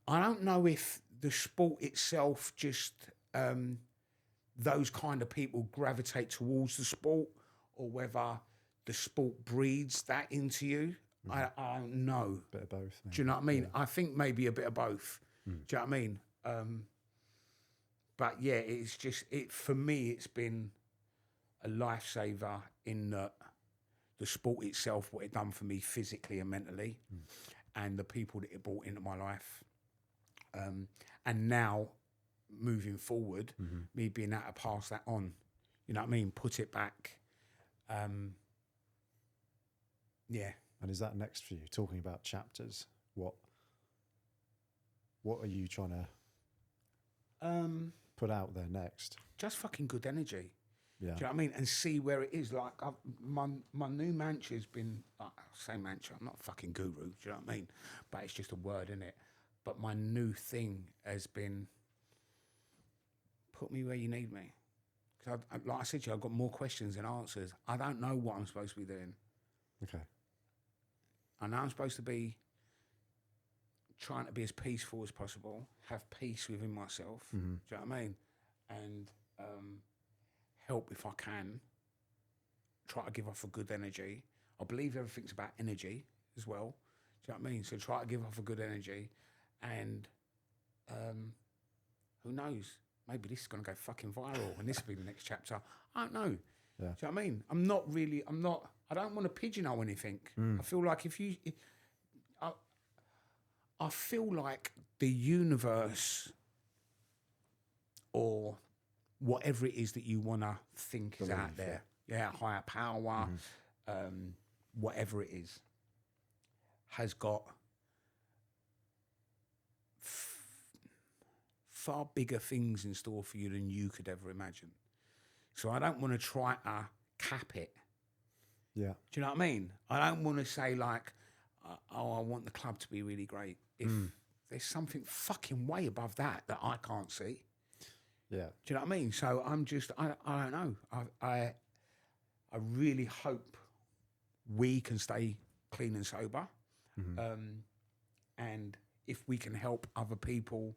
S1: I don't know if the sport itself just... those kind of people gravitate towards the sport, or whether the sport breeds that into you. I don't know.
S2: Bit of both. Maybe.
S1: Do you know what I mean?
S2: Yeah.
S1: I think maybe a bit of both. Do you know what I mean? But yeah, it's just, for me, it's been a lifesaver in the sport itself, what it done for me physically and mentally, and the people that it brought into my life. And now, moving forward, me being able to pass that on, you know what I mean? Put it back. Yeah.
S2: And is that next for you? Talking about chapters, what are you trying to put out there next?
S1: Just fucking good energy.
S2: Yeah.
S1: Do you know what I mean? And see where it is. Like, my new mantra's been, I say mantra, I'm not a fucking guru, do you know what I mean? But it's just a word, innit? But my new thing has been, put me where you need me. Because like I said to you, I've got more questions than answers. I don't know what I'm supposed to be doing.
S2: Okay.
S1: I know I'm supposed to be trying to be as peaceful as possible, have peace within myself. Do you know what I mean? and help if I can. Try to give off a good energy. I believe everything's about energy as well. Do you know what I mean? So try to give off a good energy, and who knows? Maybe this is going to go fucking viral, and this will be the next chapter. I don't know.
S2: Yeah.
S1: Do you know what I mean? I don't want to pigeonhole anything. I feel like I feel like the universe, or whatever it is that you want to think is out there, higher power, whatever it is, has got far bigger things in store for you than you could ever imagine. So I don't want to try to cap it.
S2: Yeah.
S1: Do you know what I mean? I don't want to say like, I want the club to be really great. If there's something fucking way above that I can't see.
S2: Yeah.
S1: Do you know what I mean? So I'm just, I don't know. I really hope we can stay clean and sober. And if we can help other people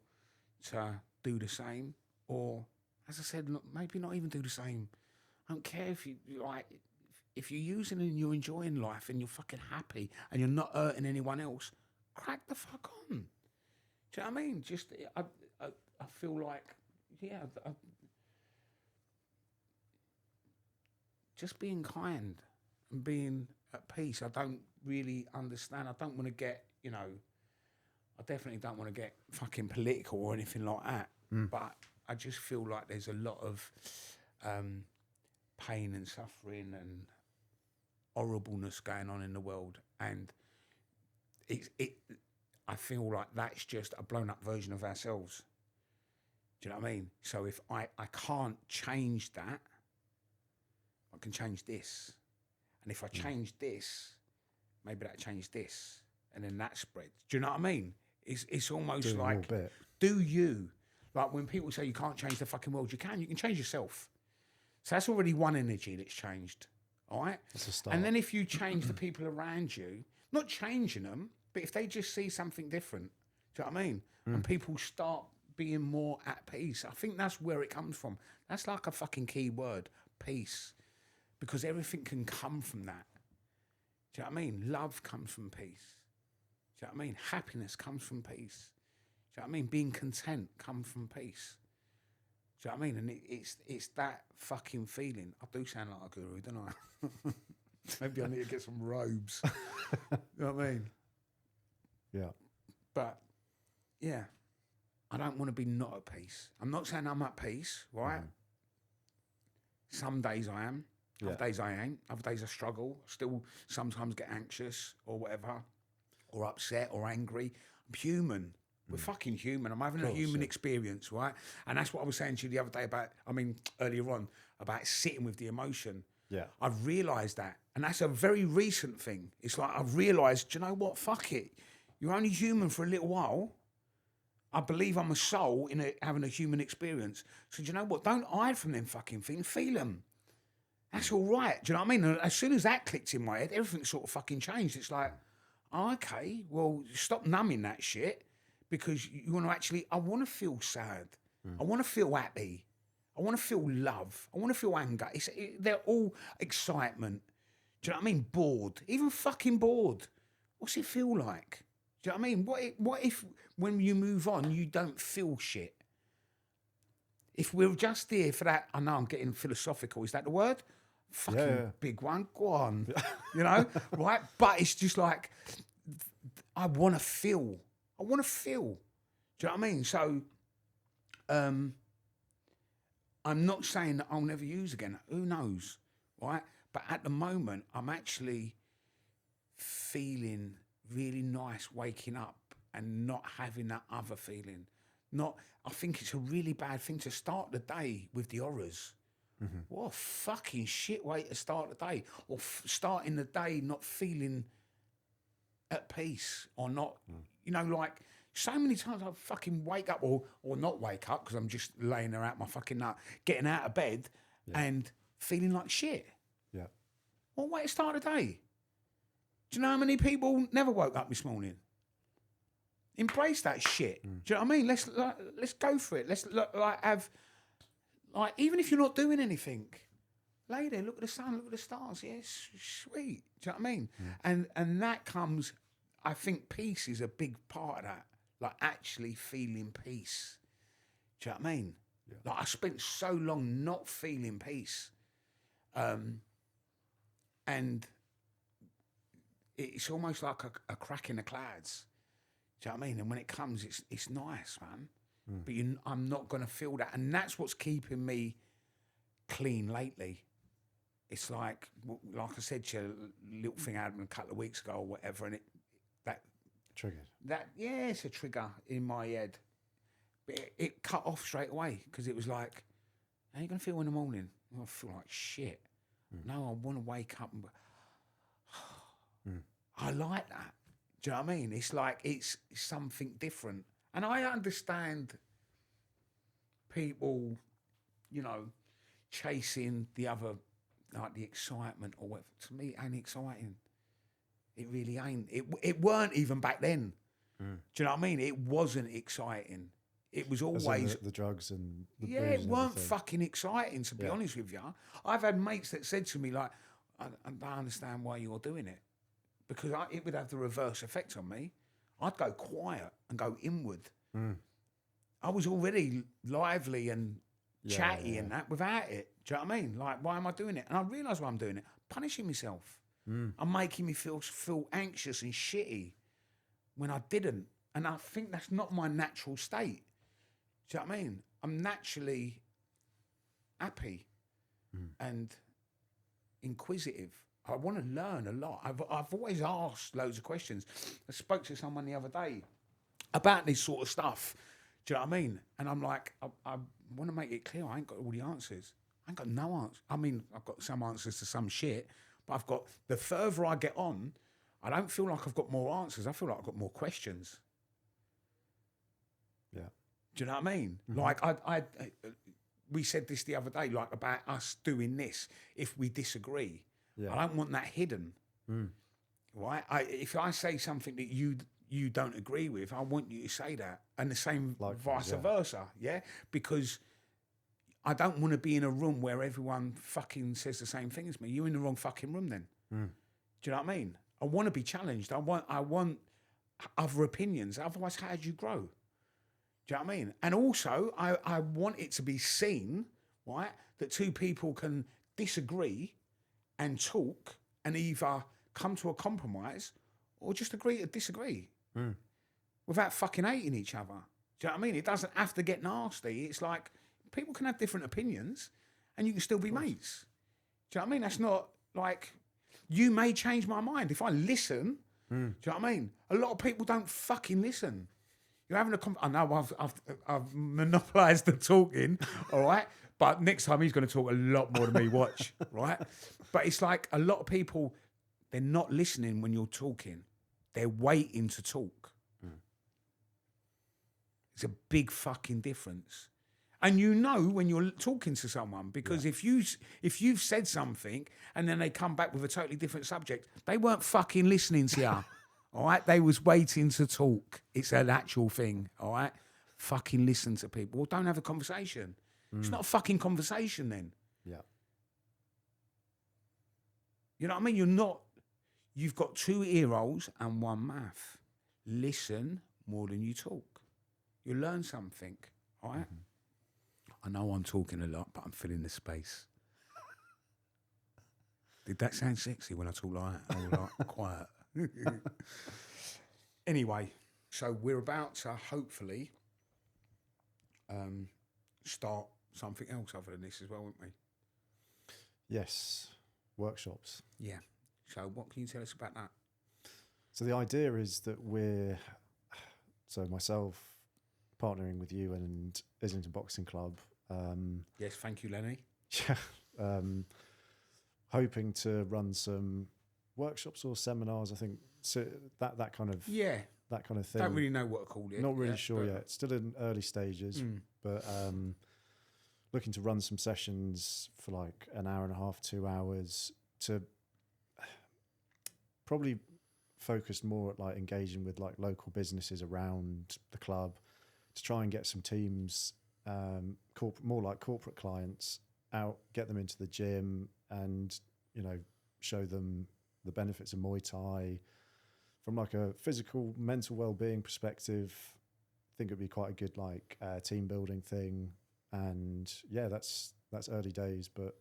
S1: to do the same, or as I said, maybe not even do the same. I don't care if you like, if you're using it and you're enjoying life and you're fucking happy and you're not hurting anyone else, crack the fuck on. Do you know what I mean? Just, I feel like, just being kind and being at peace. I don't really understand. I don't want to get, I definitely don't want to get fucking political or anything like that. But I just feel like there's a lot of pain and suffering and horribleness going on in the world, and I feel like that's just a blown up version of ourselves. Do you know what I mean? So if I can't change that, I can change this. And if I change this, maybe that changed this. And then that spreads. Do you know what I mean? It's almost
S2: Doing
S1: like,
S2: your bit.
S1: do you? Like when people say you can't change the fucking world, you can change yourself. So that's already one energy that's changed. All right?
S2: That's a start.
S1: And then if you change the people around you, not changing them, but if they just see something different, do you know what I mean? And people start being more at peace. I think that's where it comes from. That's like a fucking key word, peace. Because everything can come from that. Do you know what I mean? Love comes from peace. Do you know what I mean? Happiness comes from peace. Do you know what I mean? Being content comes from peace. Do you know what I mean? And it's that fucking feeling. I do sound like a guru, don't I? Maybe I need to get some robes. You know what I mean?
S2: Yeah.
S1: But, yeah, I don't want to be not at peace. I'm not saying I'm at peace, right? Some days I am. Other days I ain't. Other days I struggle. Still sometimes get anxious or whatever, or upset or angry. I'm human. We're fucking human. I'm having a human experience, right? And that's what I was saying to you the other day earlier on, about sitting with the emotion.
S2: Yeah.
S1: I've realised that. And that's a very recent thing. It's like I've realised, do you know what? Fuck it. You're only human for a little while. I believe I'm a soul having a human experience. So do you know what? Don't hide from them fucking things. Feel them. That's all right. Do you know what I mean? And as soon as that clicked in my head, everything sort of fucking changed. It's like, oh, okay, well, stop numbing that shit, because you want to actually, I want to feel sad. I want to feel happy. I want to feel love. I want to feel anger. They're all excitement. Do you know what I mean? Bored. Even fucking bored. What's it feel like? Do you know what I mean? What if when you move on, you don't feel shit? If we're just there for that, I know I'm getting philosophical. Is that the word? Fucking big one. Go on. You know? Right? But it's just like, I want to feel. I want to feel. Do you know what I mean? So, I'm not saying that I'll never use again. Who knows? Right? But at the moment, I'm actually feeling really nice waking up and not having that other feeling. I think it's a really bad thing to start the day with the horrors. What a fucking shit way to start the day. Or starting the day not feeling at peace, or not, like so many times I fucking wake up or not wake up because I'm just laying there out my fucking nut, getting out of bed and feeling like shit.
S2: Yeah.
S1: What way to start the day? Do you know how many people never woke up this morning? Embrace that shit. Do you know what I mean? Let's go for it. Let's have Like, even if you're not doing anything, lay there, look at the sun, look at the stars. Yeah, it's sweet. Do you know what I mean? And that comes, I think peace is a big part of that. Like, actually feeling peace. Do you know what I mean?
S2: Yeah.
S1: Like, I spent so long not feeling peace. And it's almost like a crack in the clouds. Do you know what I mean? And when it comes, it's nice, man. But I'm not going to feel that. And that's what's keeping me clean lately. It's like I said to you, a little thing happened a couple of weeks ago or whatever, and
S2: Triggered.
S1: It's a trigger in my head. But it cut off straight away because it was like, how are you going to feel in the morning? I feel like shit. No, I want to wake up and I like that. Do you know what I mean? It's like it's something different. And I understand people, you know, chasing the other, like the excitement or whatever. To me, it ain't exciting. It really ain't. It weren't even back then. Do you know what I mean? It wasn't exciting. It was always
S2: the drugs and the booze
S1: it
S2: and
S1: weren't
S2: everything.
S1: fucking exciting, to be honest with you. I've had mates that said to me, like, I don't understand why you're doing it. Because it would have the reverse effect on me. I'd go quiet and go inward. I was already lively and chatty and that without it. Do you know what I mean? Like, why am I doing it? And I realise why I'm doing it. Punishing myself. I'm making me feel anxious and shitty when I didn't. And I think that's not my natural state. Do you know what I mean? I'm naturally happy and inquisitive. I want to learn a lot. I've always asked loads of questions. I spoke to someone the other day about this sort of stuff. Do you know what I mean? And I'm like, I want to make it clear I ain't got all the answers. I ain't got no answers. I mean, I've got some answers to some shit, but I've got, the further I get on, I don't feel like I've got more answers. I feel like I've got more questions.
S2: Yeah.
S1: Do you know what I mean? Like, we said this the other day, like about us doing this if we disagree.
S2: Yeah.
S1: I don't want that hidden, right? If I say something that you don't agree with, I want you to say that, and the same vice versa, yeah? Because I don't want to be in a room where everyone fucking says the same thing as me. You're in the wrong fucking room then. Do you know what I mean? I want to be challenged. I want other opinions. Otherwise, how do you grow? Do you know what I mean? And also, I want it to be seen, right, that two people can disagree and talk and either come to a compromise or just agree to disagree without fucking hating each other. Do you know what I mean? It doesn't have to get nasty. It's like people can have different opinions and you can still be mates. Do you know what I mean? That's not like, you may change my mind if I listen. Do you know what I mean? A lot of people don't fucking listen. You're having I know I've monopolised the talking, all right? But next time he's going to talk a lot more than me. Watch, right? But it's like a lot of people, they're not listening when you're talking. They're waiting to talk. It's a big fucking difference. And you know when you're talking to someone, because if you've said something and then they come back with a totally different subject, they weren't fucking listening to you. All right? They was waiting to talk. It's an actual thing, all right? Fucking listen to people. Or don't have a conversation. It's not a fucking conversation then.
S2: Yeah.
S1: You know what I mean? You've got two ear rolls and one mouth. Listen more than you talk. You learn something, all right? I know I'm talking a lot, but I'm filling the space. Did that sound sexy when I talk like that? Or like quiet? Anyway, so we're about to hopefully start something else other than this as well, won't we?
S2: Yes. Workshops.
S1: Yeah. So what can you tell us about that?
S2: So the idea is that myself partnering with you and Islington Boxing Club.
S1: Yes, thank you, Lenny.
S2: Yeah. Hoping to run some workshops or seminars, I think, so that kind of that kind of thing.
S1: Don't really know what to call it.
S2: Not really sure yet. Still in early stages, but looking to run some sessions for like an hour and a half, 2 hours, to probably focus more at like engaging with like local businesses around the club to try and get some teams more like corporate clients out, get them into the gym, and show them the benefits of Muay Thai from like a physical, mental well-being perspective. I think it'd be quite a good like team building thing. And yeah, that's early days, but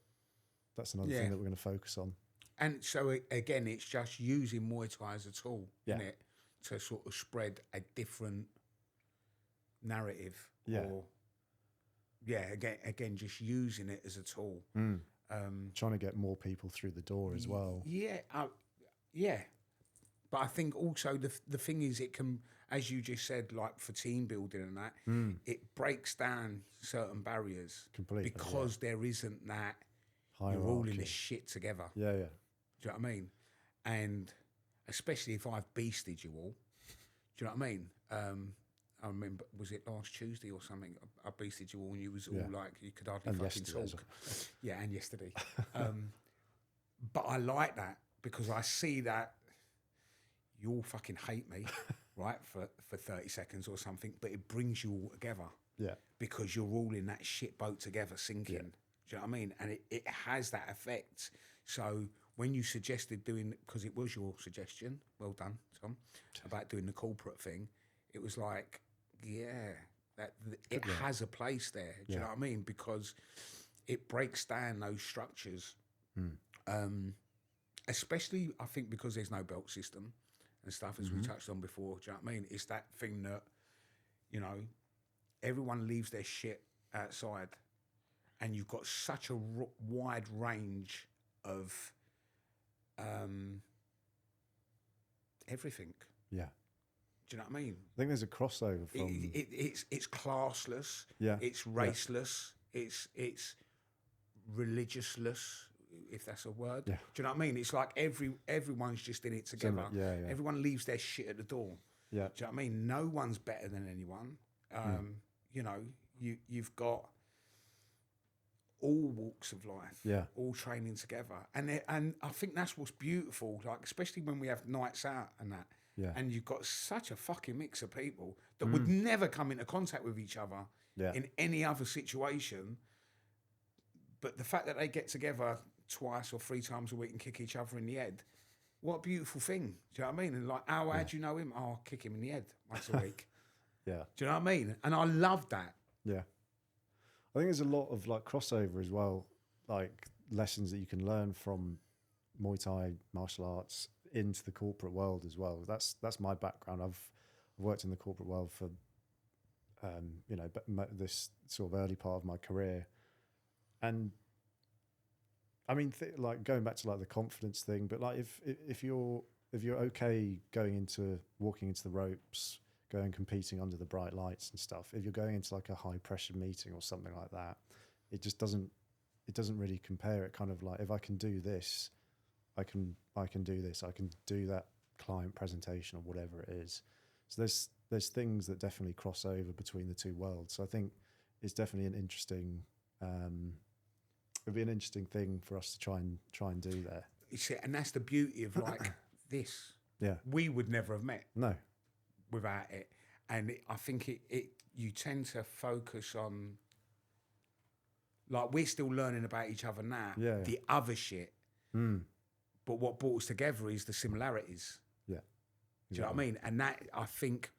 S2: that's another thing that we're going to focus on.
S1: And so again, it's just using Muay Thai as a tool, isn't it, to sort of spread a different narrative.
S2: Yeah.
S1: Or again, just using it as a tool.
S2: Trying to get more people through the door as well.
S1: Yeah. But I think also the thing is, it can, as you just said, like for team building and that, it breaks down certain barriers
S2: Completely,
S1: because there isn't that
S2: hierarchy.
S1: You're all in this shit together.
S2: Yeah.
S1: Do you know what I mean? And especially if I've beasted you all. Do you know what I mean? I remember, was it last Tuesday or something? I beasted you all, and you was all like, you could hardly fucking talk.
S2: Well.
S1: Yeah, and yesterday. But I like that because I see that you all fucking hate me, right, for 30 seconds or something, but it brings you all together.
S2: Yeah.
S1: Because you're all in that shit boat together, sinking. Yeah. Do you know what I mean? And it has that effect. So when you suggested doing, because it was your suggestion, well done, Tom, about doing the corporate thing, it was like, it has a place there. Do you know what I mean? Because it breaks down those structures. Especially, I think, because there's no belt system and stuff, as we touched on before. Do you know what I mean? It's that thing that, everyone leaves their shit outside, and you've got such a wide range of everything.
S2: Yeah.
S1: Do you know what I mean?
S2: I think there's a crossover from...
S1: It's classless.
S2: Yeah.
S1: It's raceless. Yeah. It's religiousless, if that's a word.
S2: Yeah.
S1: Do you know what I mean? It's like everyone's just in it together.
S2: Yeah.
S1: Everyone leaves their shit at the door.
S2: Yeah.
S1: Do you know what I mean? No one's better than anyone. You've got all walks of life, all training together, and I think that's what's beautiful. Like, especially when we have nights out and that, and you've got such a fucking mix of people that would never come into contact with each other in any other situation. But the fact that they get together twice or 3 times a week and kick each other in the head, what a beautiful thing. Do you know what I mean? And like, how do you know him? Oh, I'll kick him in the head once a week.
S2: Yeah.
S1: Do you know what I mean? And I love that.
S2: Yeah. I think there's a lot of like crossover as well, like lessons that you can learn from Muay Thai martial arts into the corporate world as well. That's my background. I've worked in the corporate world for, this sort of early part of my career. And I mean, like going back to like the confidence thing, but like if you're okay walking into the ropes, going competing under the bright lights and stuff, if you're going into like a high pressure meeting or something like that, it doesn't really compare. It kind of like, if I can do this, I can do this, I can do that client presentation or whatever it is. So there's things that definitely cross over between the two worlds. So I think it's definitely an interesting it'd be an interesting thing for us to try and do there.
S1: And that's the beauty of like this.
S2: Yeah.
S1: We would never have met.
S2: No.
S1: Without it. And I think you tend to focus on, like, we're still learning about each other now, the other shit. But what brought us together is the similarities.
S2: Yeah.
S1: Do you know what I mean? And that, I think,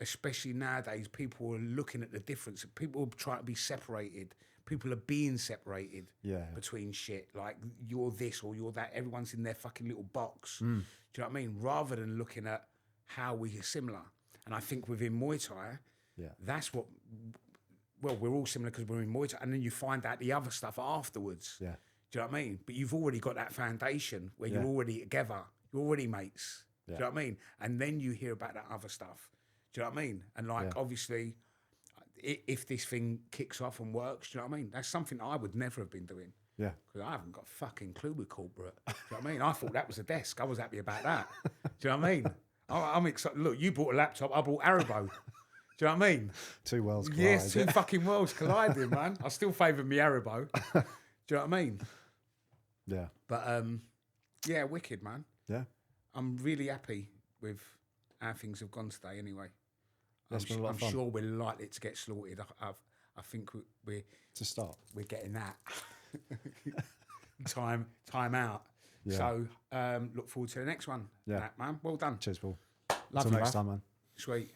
S1: especially nowadays, people are looking at the difference. People are trying to be separated. People are being separated between shit. Like, you're this or you're that. Everyone's in their fucking little box. Do you know what I mean? Rather than looking at how we are similar. And I think within Muay Thai, that's what, well, we're all similar because we're in Muay Thai, and then you find out the other stuff afterwards.
S2: Yeah.
S1: Do you know what I mean? But you've already got that foundation where you're already together, you're already mates. Do you know what I mean? And then you hear about that other stuff. Do you know what I mean? And like, obviously, if this thing kicks off and works, do you know what I mean? That's something I would never have been doing.
S2: Yeah.
S1: Because I haven't got a fucking clue with corporate. Do you know what I mean? I thought that was a desk. I was happy about that. Do you know what I mean? I'm excited. Look, you bought a laptop, I bought Haribo. Do you know what I mean?
S2: Two worlds collide.
S1: Yes, two fucking worlds colliding, man. I still favour me Haribo. Do you know what I mean?
S2: Yeah.
S1: But, wicked, man.
S2: Yeah.
S1: I'm really happy with how things have gone today anyway.
S2: That's been a lot of fun.
S1: I'm sure we're likely to get slaughtered. I think we're
S2: To start.
S1: we're getting that time out.
S2: Yeah.
S1: So look forward to the next one.
S2: Yeah.
S1: That, man. Well done.
S2: Cheers, Paul.
S1: Love
S2: Until
S1: you,
S2: next
S1: bruv.
S2: time, man.
S1: Sweet.